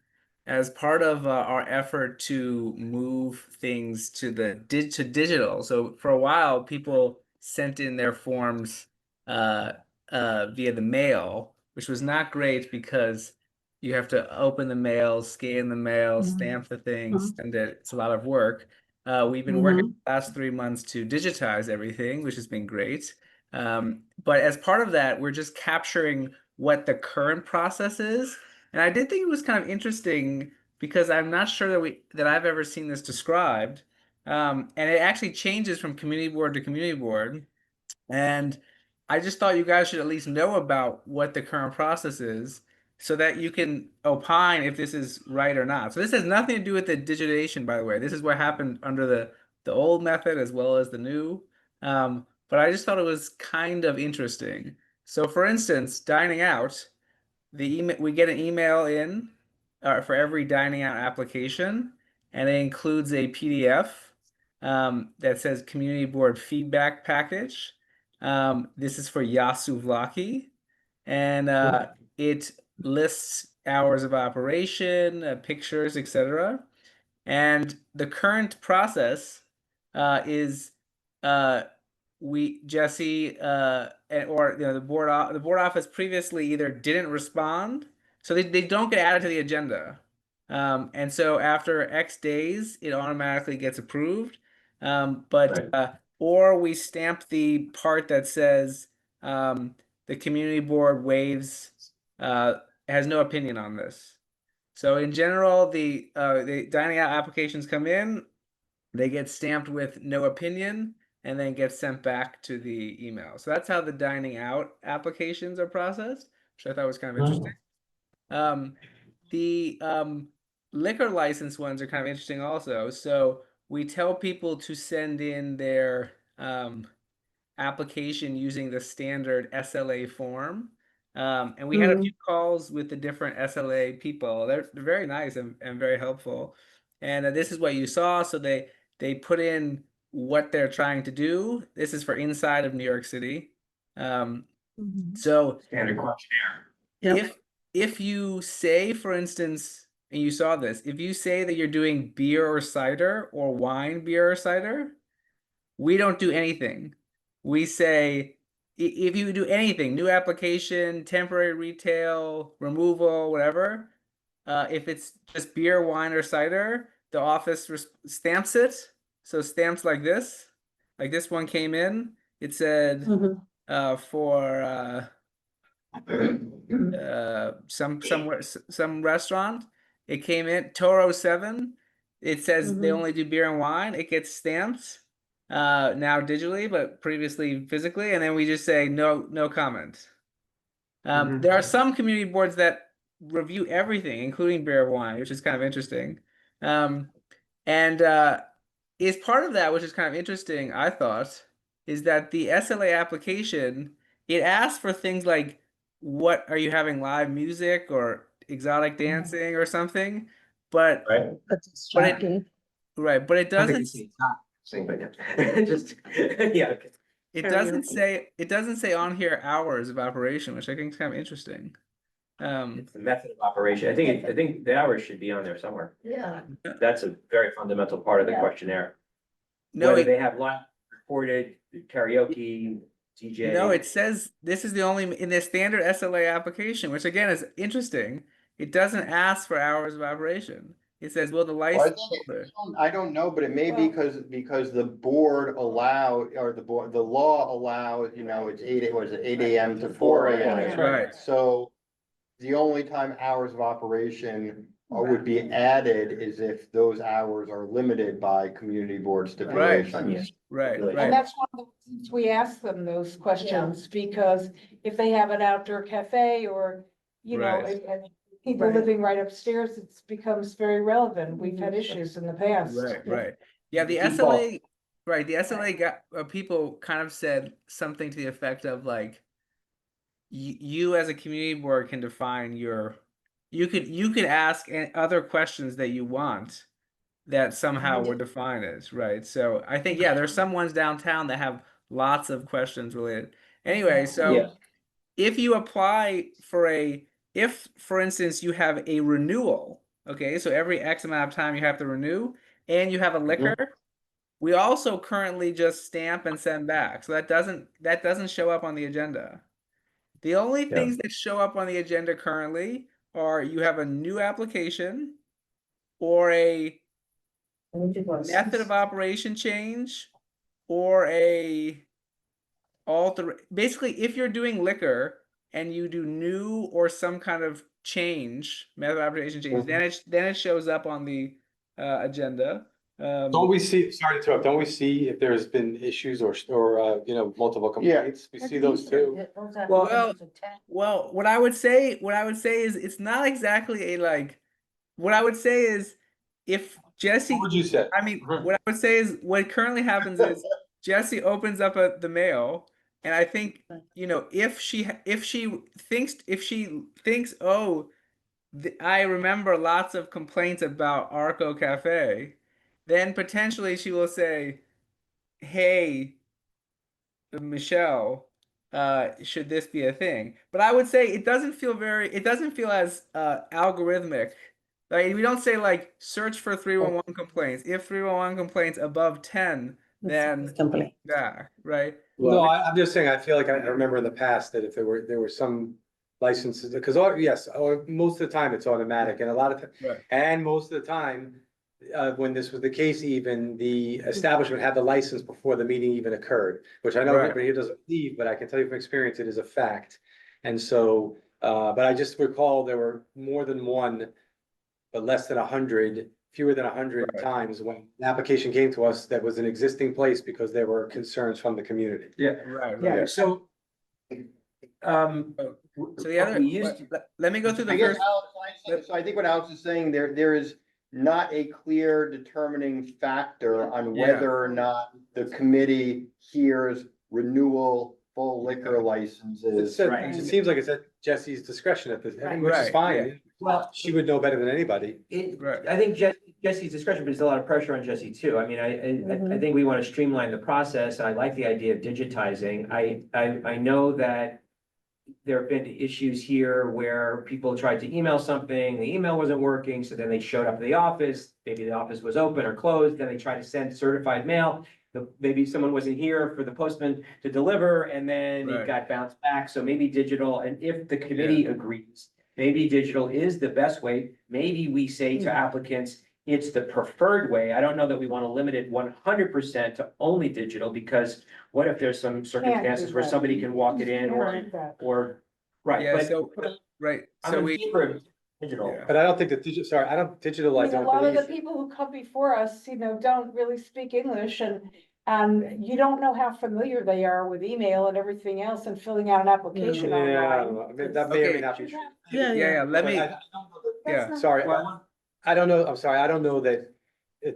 As part of our effort to move things to to digital. So for a while, people sent in their forms via the mail, which was not great because you have to open the mail, scan the mail, stamp the thing, send it. It's a lot of work. We've been working the last 3 months to digitize everything, which has been great. But as part of that, we're just capturing what the current process is. And I did think it was kind of interesting because I'm not sure that I've ever seen this described. And it actually changes from community board to community board. And I just thought you guys should at least know about what the current process is so that you can opine if this is right or not. So this has nothing to do with the digitization, by the way. This is what happened under the old method as well as the new. But I just thought it was kind of interesting. So for instance, dining out, we get an email in for every dining out application, and it includes a PDF that says community board feedback package. This is for Yasu Vlaki, and it lists hours of operation, pictures, etc. And the current process is Jesse or the board office previously either didn't respond, so they don't get added to the agenda. And so after X days, it automatically gets approved. Or we stamp the part that says the community board waives has no opinion on this. So in general, the dining out applications come in, they get stamped with no opinion, and then get sent back to the email. So that's how the dining out applications are processed, which I thought was kind of interesting. The liquor license ones are kind of interesting also. So we tell people to send in their application using the standard SLA form. And we had a few calls with the different SLA people. They're very nice and very helpful. And this is what you saw. So they put in what they're trying to do. This is for inside of New York City. So Standard questionnaire. if you say, for instance, and you saw this, if you say that you're doing beer or cider or wine, beer or cider, we don't do anything. We say, if you do anything, new application, temporary retail, removal, whatever, if it's just beer, wine, or cider, the office stamps it. So stamps like this one came in. It said for some restaurant. It came in Toro 7. It says they only do beer and wine. It gets stamped now digitally, but previously physically, and then we just say no comment. There are some community boards that review everything, including beer and wine, which is kind of interesting. And is part of that, which is kind of interesting, I thought, is that the SLA application, it asks for things like, what are you having, live music or exotic dancing or something? But Right. That's distracting. but it doesn't. Same thing. Just, yeah. It Karaoke. doesn't say on here hours of operation, which I think is kind of interesting. It's the method of operation. I think the hours should be on there somewhere. Yeah. That's a very fundamental part of the Yeah. questionnaire. No, Whether it, they have live recorded karaoke, DJ. no, it says this is the only in the standard SLA application, which again is interesting. It doesn't ask for hours of operation. It says, will the Well, license think holder? I don't know, but it may be because the board allowed, or the law allows, it's 8 AM to 4 4 AM. AM. Right. So the only time hours of operation would be added is if those hours are limited by community board stipulations. Right, And right. that's one of the reasons we ask them those questions, because if they have an outdoor cafe or, Right. and people living right upstairs, it becomes very relevant. We've had issues in the past. Right. Yeah, the Default. SLA, right, the SLA got, people kind of said something to the effect of like, you as a community board can define you could ask other questions that you want that somehow were defined as, right? So I think, yeah, there's some ones downtown that have lots of questions related. Anyway, so Yeah. if you apply if, for instance, you have a renewal, okay, so every X amount of time you have to renew, and you have a liquor, we also currently just stamp and send back. So that doesn't show up on the agenda. The only things that show up on the agenda currently are you have a new application or a method of operation change or basically if you're doing liquor and you do new or some kind of change, method of operation change, then it shows up on the agenda. Don't we see, sorry to interrupt, don't we see if there's been issues or, multiple complaints? We see those too. Well, what I would say is it's not exactly what I would say is if Jesse, What would you say? I mean, what I would say is what currently happens is Jesse opens up the mail, and I think, if she thinks, oh, I remember lots of complaints about Arco Cafe, then potentially she will say, hey, Michelle, should this be a thing? But I would say it doesn't feel as algorithmic. Like we don't say like search for 311 complaints. If 311 complaints above 10, then Complaint. yeah, right. No, I'm just saying, I feel like I remember in the past that if there were some licenses, because most of the time it's automatic and Right. and most of the time, when this was the case, even the establishment had the license before the meeting even occurred, which I know Right. everybody here doesn't believe, but I can tell you from experience, it is a fact. And so, but I just recall there were more than one, but less than 100, fewer than 100 Right. times when an application came to us that was an existing place because there were concerns from the community. Yeah. Right. Yeah, Right. so. So the other, we used to- let me go through the I guess first. Alex, so I think what Alex is saying, there is not a clear determining factor on Yeah. whether or not the committee hears renewal full liquor licenses. Right. It seems like it's at Jesse's discretion at this, which is Right, fine. Well, She would know better than anybody. Right. I think Jesse's discretion, but there's a lot of pressure on Jesse too. I mean, I think we want to streamline the process. I like the idea of digitizing. I know that there have been issues here where people tried to email something, the email wasn't working, so then they showed up at the office, maybe the office was open or closed, then they tried to send certified mail. Maybe someone wasn't here for the postman to deliver, and then it Right. got bounced back, so maybe digital, and if the committee agrees, maybe digital is the best way, maybe we say to applicants, it's the preferred way. I don't know that we want to limit it 100% to only digital, because what if there's some circumstances where somebody can walk it in or, right, Yeah. but So right. So I'm in we. favor of digital. Yeah. But I don't think that I don't digitalize, I A don't lot of the believe. people who come before us, don't really speak English, and you don't know how familiar they are with email and everything else and filling out an application Yeah, I online. don't know. I mean, that may or may Okay. not be true. Yeah. Let But me. I don't know that- Yeah. Sorry, I don't know, I'm sorry, I don't know that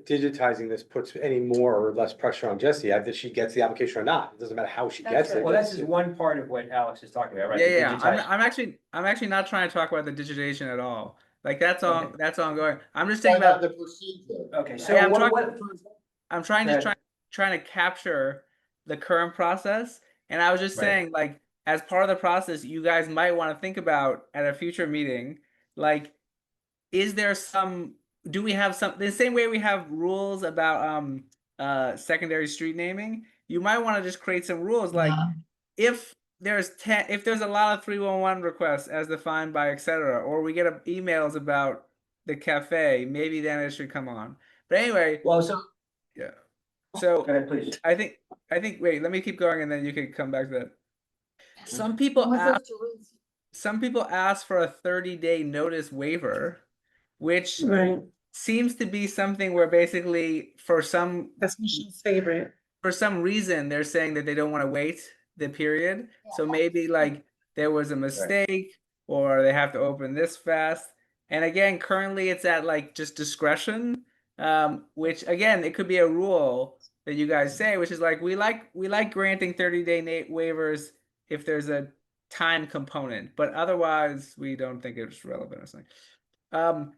digitizing this puts any more or less pressure on Jessie, that she gets the application or not, it doesn't matter how she gets it. Well, that's just one part of what Alex is talking about, right? Yeah. The digitize- I'm actually not trying to talk about the digitization at all. Like that's Okay. that's ongoing. I'm just thinking about the procedure. Okay, so Yeah, I'm what, talking- what? I'm trying Go to ahead. trying to capture the current process. And I was just Right. saying, like, as part of the process, you guys might want to think about at a future meeting, like, is there some, do we have some, the same way we have rules about secondary street naming, you might want to just create some rules like if if there's a lot of 311 requests as defined by etc., or we get emails about the cafe, maybe then it should come on. But anyway, Well, so, yeah. So go ahead, please. I think wait, let me keep going and then you can come back to that. Some people ask for a 30-day notice waiver, which Right, seems to be something where basically that's Michelle's favorite. for some reason they're saying that they don't want to wait the period. So maybe like there was a mistake or they have to open this fast. And again, currently it's at like just discretion, which again, it could be a rule that you guys say, which is like we like granting 30-day waivers if there's a time component, but otherwise we don't think it's relevant or something.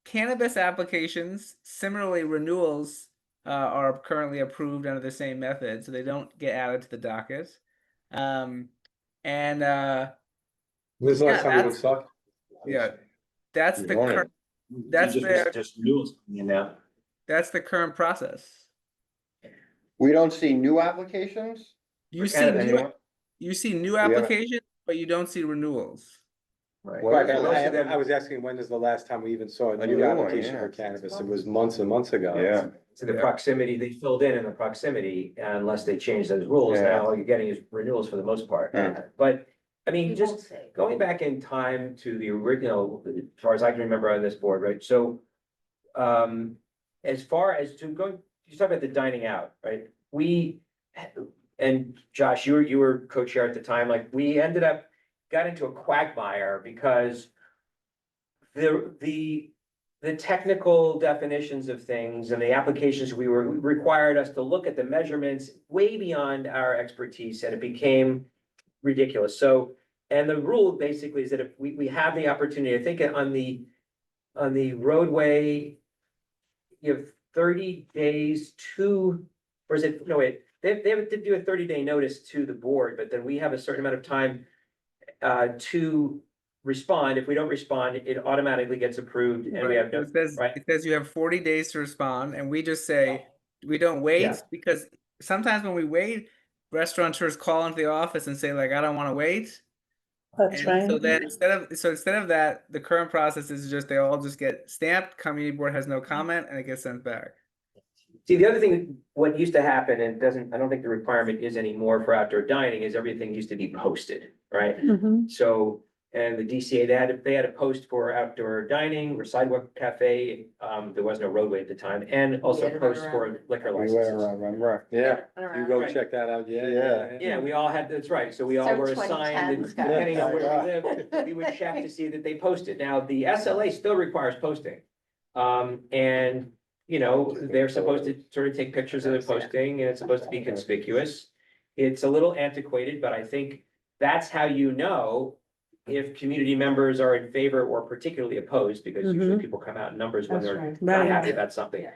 Cannabis applications, similarly renewals, are currently approved under the same method, so they don't get added to the docket. And When's the last yeah, time we even saw? yeah, that's the Morning. current. That's the Just renewals coming in now. that's the current process. We don't see new applications? You For see cannabis new anymore? haven't- applications, but you don't see renewals. Right. What Right, is it? Most of them- I was asking, when is the last time we even saw a A new new one, application yeah. for cannabis? It was months and months ago. Yeah. So the proximity, they filled in the proximity, unless they change those rules, Yeah. now all you're getting is renewals for the most part. Yeah. But, I mean, You just won't say. going back in time to the original, as far as I can remember on this board, right, so. As far as to going, you talk about the dining out, right? And Josh, you were co-chair at the time, like, we got into a quagmire because. The technical definitions of things and the applications required us to look at the measurements way beyond our expertise, and it became ridiculous. So, and the rule basically is that if we have the opportunity, I think on the roadway, you have 30 days to, or is it, no, wait, they have to do a 30-day notice to the board, but then we have a certain amount of time to respond. If we don't respond, it automatically gets approved and we have no, right? It says you have 40 days to respond, and we just say we don't wait Yeah. because sometimes when we wait, restaurateurs call into the office and say like, I don't want to wait. That's And right. so then instead of that, the current process is just they all just get stamped. Community board has no comment, and it gets sent back. See, the other thing, what used to happen, and I don't think the requirement is anymore for outdoor dining, is everything used to be posted, right? Mhm. So, and the DCA, they had a post for outdoor dining or sidewalk cafe, there was no roadway at the time, and also Yeah, a post for liquor We went licenses. around, right. Yeah, you go Right. check that out, Yeah. Yeah, we all had, that's right, so we all So were assigned, and 2010s, guys. depending on where we lived, we would check to see that they posted. Now, the SLA still requires posting. And, you know, they're supposed to sort of take pictures of the posting, and it's supposed to be conspicuous. It's a little antiquated, but I think that's how you know if community members are in favor or particularly opposed, because usually people come out in numbers when That's they're right. not Right. happy about something. Yeah.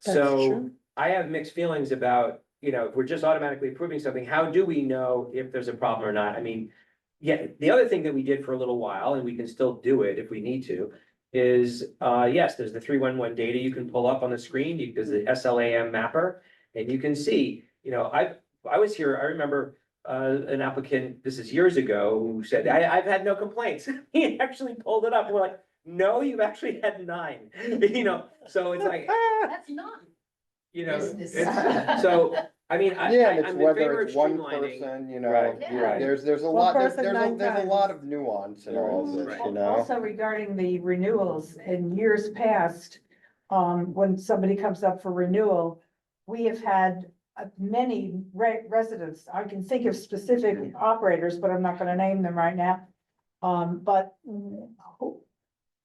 That's So true. I have mixed feelings about, you know, if we're just automatically approving something, how do we know if there's a problem or not? I mean, yeah, the other thing that we did for a little while, and we can still do it if we need to, is, yes, there's the 311 data you can pull up on the screen, there's the SLAM mapper, and you can see, you know, I was here, I remember an applicant, this is years ago, who said, I've had no complaints. He actually pulled it up, and we're like, no, you've actually had 9, you know, so it's like, That's not. you know, Business. so, I mean, Yeah, and it's I'm in favor whether of it's one streamlining. person, you know, Right, right. there's a One lot, person, there's 9 a times. lot of nuance in all of this, Right. you know? Also regarding the renewals, in years past, when somebody comes up for renewal, we have had many residents, I can think of specific operators, but I'm not gonna name them right now. But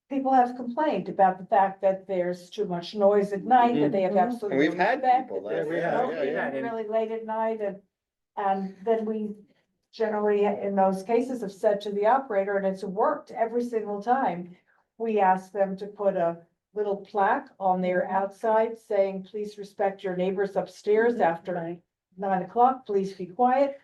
people have complained about the fact that there's too much noise at night, that they have Mhm. absolutely. And we've had respect, people that that- there's yeah, smoking yeah, yeah. really late at night, and then we generally, in those cases, have said to the operator, and it's worked every single time. We ask them to put a little plaque on their outside saying, please respect your neighbors upstairs after 9 o'clock, please be quiet.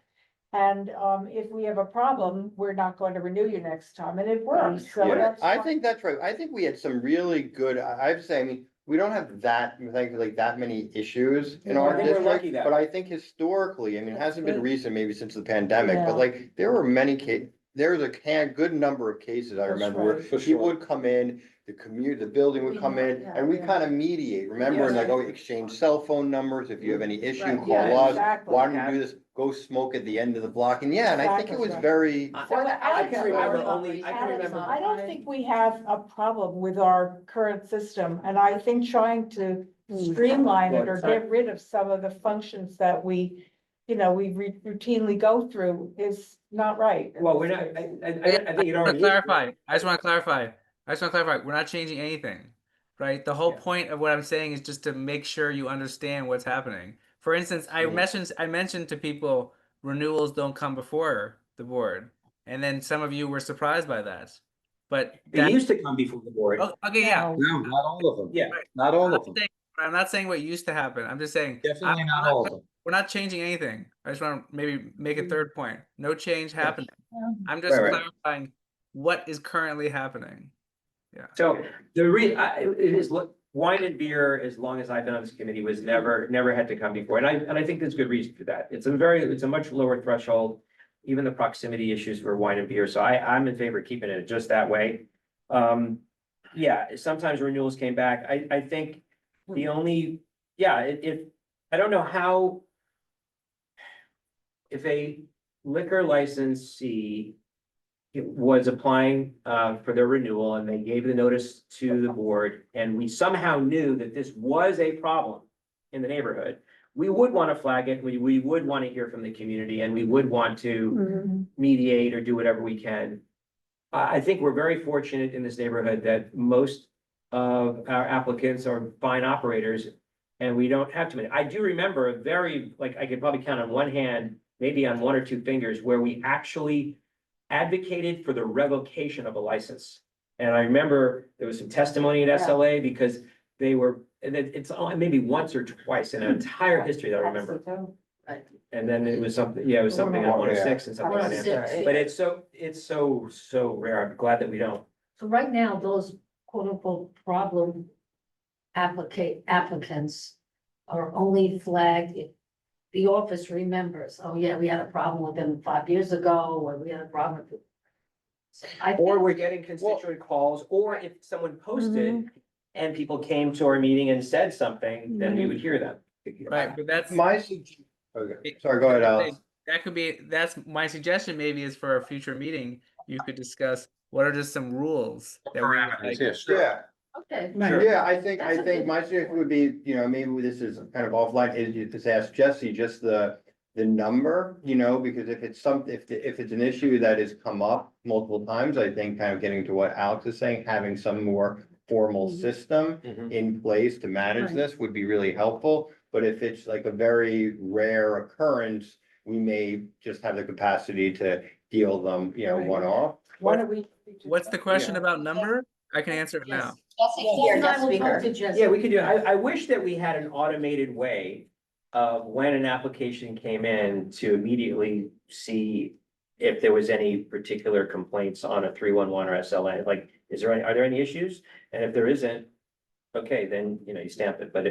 And if we have a problem, we're not going to renew you next time, and it works, so Yeah, that's. I why- think that's right. I think we had some really good, I'd say, I mean, we don't have that, thankfully, that many issues in I our think we're lucky district. that But way. I think historically, I mean, it hasn't been Good. recent, maybe since the pandemic, Yeah. but like, there were many there was a good number of cases I That's remember where right. For people sure. would come in, the building would come in, and we kind of mediate, remember, and like, oh, exchange cell phone numbers, if you have any issue, Right, call yeah, us. exactly. Why don't you do this? Go smoke at the end of the block, and yeah, and I think it was very. I Alex, can remember only, I can Alex, remember. I don't think we have a problem with our current system, and I think trying to streamline it or get rid of some of the functions that we, we routinely go through is not right. Well, we're not, I think it I want already to is. clarify. I just want to clarify. We're not changing anything, right? The whole Yeah. point of what I'm saying is just to make sure you understand what's happening. For instance, I mentioned to people renewals don't come before the board, and then some of you were surprised by that. But They used to come before the board. okay, yeah. No, not all of them. Yeah. Not all of them. I'm not saying what used to happen. I'm just saying Definitely not all of them. we're not changing anything. I just want to maybe make a third point. No change happening. I'm just Right, right. clarifying what is currently happening. Yeah. So it is, wine and beer, as long as I've been on this committee, was never had to come before. And I think there's good reason for that. It's a much lower threshold, even the proximity issues for wine and beer. So I'm in favor of keeping it just that way. Yeah, sometimes renewals came back. I think the only, if, I don't know how, if a liquor licensee was applying for their renewal and they gave the notice to the board, and we somehow knew that this was a problem in the neighborhood, we would want to flag it, we would want to hear from the community, and we would want to mediate or do whatever we can. I think we're very fortunate in this neighborhood that most of our applicants are fine operators, and we don't have too many. I do remember a very, like, I could probably count on one hand, maybe on one or two fingers, where we actually advocated for the revocation of a license. And I remember there was some testimony at SLA because they were, and it's maybe once or twice in an entire history that I remember. And then it was something, it was something on 106 and something on that. 106. But it's so rare. I'm glad that we don't. So right now, those quote unquote problem applicants are only flagged if the office remembers, oh yeah, we had a problem with them 5 years ago, or we had a problem with. Or we're getting constituent calls, or if someone posted and people came to our meeting and said something, then we would hear them. Right, but that's Okay, sorry, go ahead, Alex. That's my suggestion. Maybe is for a future meeting. You could discuss what are just some rules that we would like. Yeah, sure. Yeah. Okay. Yeah, I think That's a good- my suggestion would be, maybe this is kind of offline, is you just ask Jesse just the number, because if it's if it's an issue that has come up multiple times, I think kind of getting to what Alex is saying, having some more formal system in place to manage Right. this would be really helpful. But if it's like a very rare occurrence, we may just have the capacity to deal them, Right. one off. Why don't we? What's the question about number? I can answer it now. Yes, and I will talk to Jesse. Yeah, we could do, I wish that we had an automated way of when an application came in to immediately see if there was any particular complaints on a 311 or SLA, like, are there any issues? And if there isn't, okay, then, you stamp it, but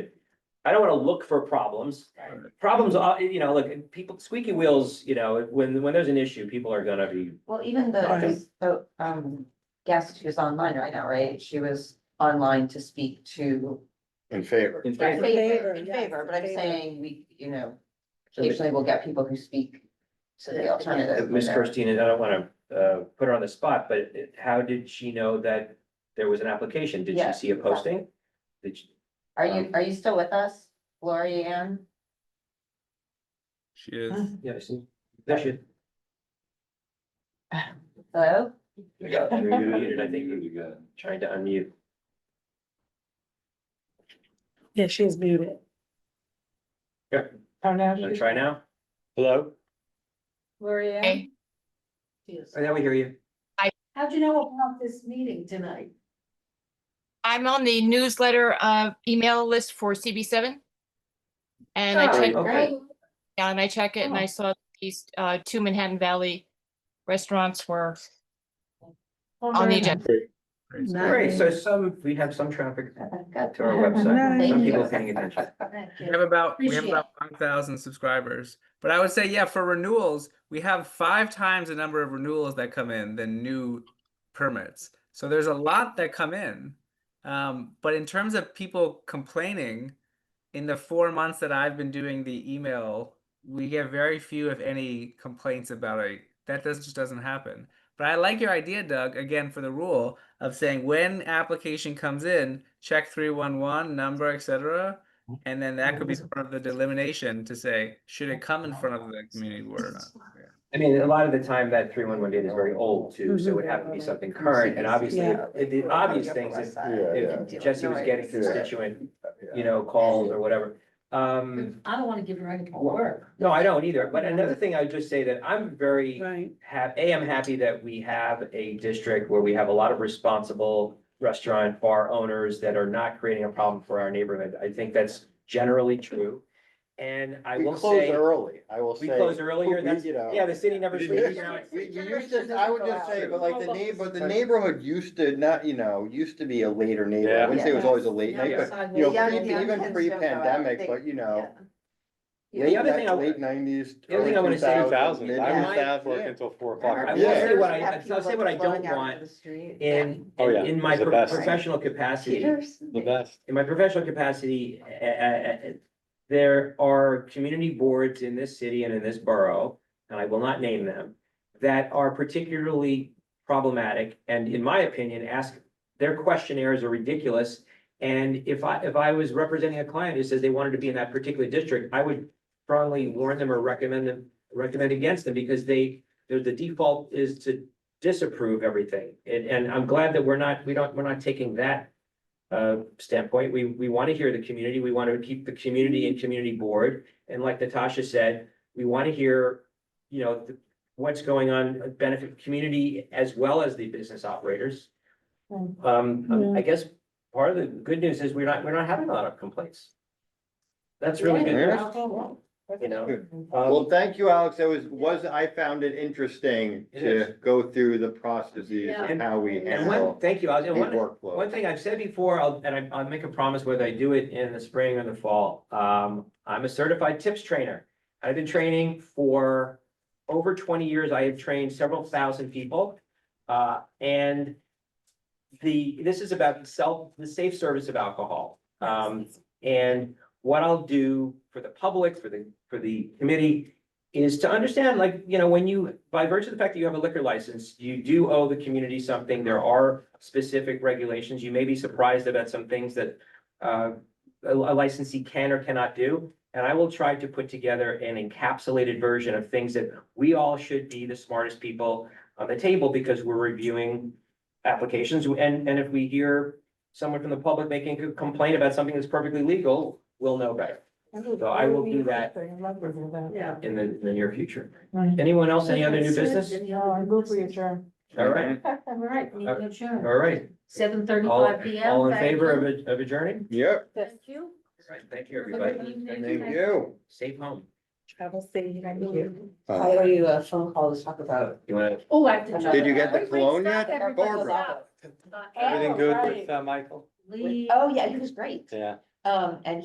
I don't want to look for problems. Problems, look, people, squeaky wheels, when there's an issue, people are gonna be. Well, even the guest who's online right now, right? She was online to speak to. In favor. In In favor. favor, but I'm saying we, occasionally we'll get people who speak to the alternative. Miss Kirstina, I don't want to put her on the spot, but how did she know that there was an application? Did she Yeah, see a posting? Did she? Are you still with us, Gloria Ann? She is. Yeah, I see. There she. Hello? You're muted, I think you're trying to unmute. Yeah, she is muted. Yeah, Oh, now wanna try now? Hello? Gloria? Okay. Oh, now we hear you. How'd you know about this meeting tonight? I'm on the newsletter email list for CB7. And I checked, Okay. yeah, and I check it and I saw these 2 Manhattan Valley restaurants were on the agenda. Great, so we have some traffic to our website, some people paying attention. We have about Appreciate 1,000 subscribers. But I would say, yeah, for renewals, we have 5 times the number of renewals that come in than new permits. So there's a lot that come in. But in terms of people complaining, in the 4 months that I've been doing the email, we get very few, if any, complaints about it. Just doesn't happen. But I like your idea, Doug, again, for the rule of saying when application comes in, check 311, number, etc. And then that could be part of the delimitation to say, should it come in front of the community board or not? Yeah. I mean, a lot of the time that 311 data is very old too, so it would have to be something current, and obviously, the obvious things, if Jesse was getting constituent, calls or whatever. I don't wanna give her any more work. No, I don't either, but another thing I would just say that I'm very Right. I'm happy that we have a district where we have a lot of responsible restaurant bar owners that are not creating a problem for our neighborhood. I think that's generally true. And I We will close say, early, I will say. we close earlier, that's, you know, yeah, the city never We sleeps. used to, I would just say, but like the neighborhood used to not, used to be a later neighborhood. I wouldn't say it was always a late night, but, even pre-pandemic, but The other thing late nineties. the other thing I wanna say- 2000, Yeah. I was staff work until 4 o'clock. I will Yeah. say what I'll say what I don't want Oh, yeah, in my it's the best. professional capacity. The best. In my professional capacity, there are community boards in this city and in this borough, and I will not name them, that are particularly problematic, and in my opinion, their questionnaires are ridiculous. And if I was representing a client who says they wanted to be in that particular district, I would strongly warn them or recommend against them, because the default is to disapprove everything. And I'm glad that we're not taking that standpoint. We want to hear the community. We want to keep the community and community board. And like Natasha said, we want to hear, what's going on, benefit the community as well as the business operators. I guess part of the good news is we're not having a lot of complaints. That's really good news. Well, thank you, Alex. I found it interesting It to is. go through the processes Yeah. and how we And handle thank you, Alex. the And one workflow. thing I've said before, I'll make a promise whether I do it in the spring or the fall. I'm a certified tips trainer. I've been training for over 20 years. I have trained several thousand people. And this is about the safe service of alcohol. And what I'll do for the public, for the committee, is to understand, by virtue of the fact that you have a liquor license, you do owe the community something. There are specific regulations. You may be surprised about some things that a licensee can or cannot do. And I will try to put together an encapsulated version of things that we all should be the smartest people on the table, because we're reviewing applications. And if we hear someone from the public making a complaint about something that's perfectly legal, we'll know better. So I will do that Yeah. in the near future. Anyone else, any other new business? No, I move we adjourn. All right, All right, meeting adjourned. all right. 7:35 p.m. All in Thank favor you. of adjourning? Yep, Thank you. All right, thank you, everybody. thank you. Safe home. Travel safe. I owe you a phone call to talk about. You wanna, Oh, I have to. Did you get the cologne yet, Barbara? Everything good with Michael? Lee. Oh, yeah, he was great. Yeah. And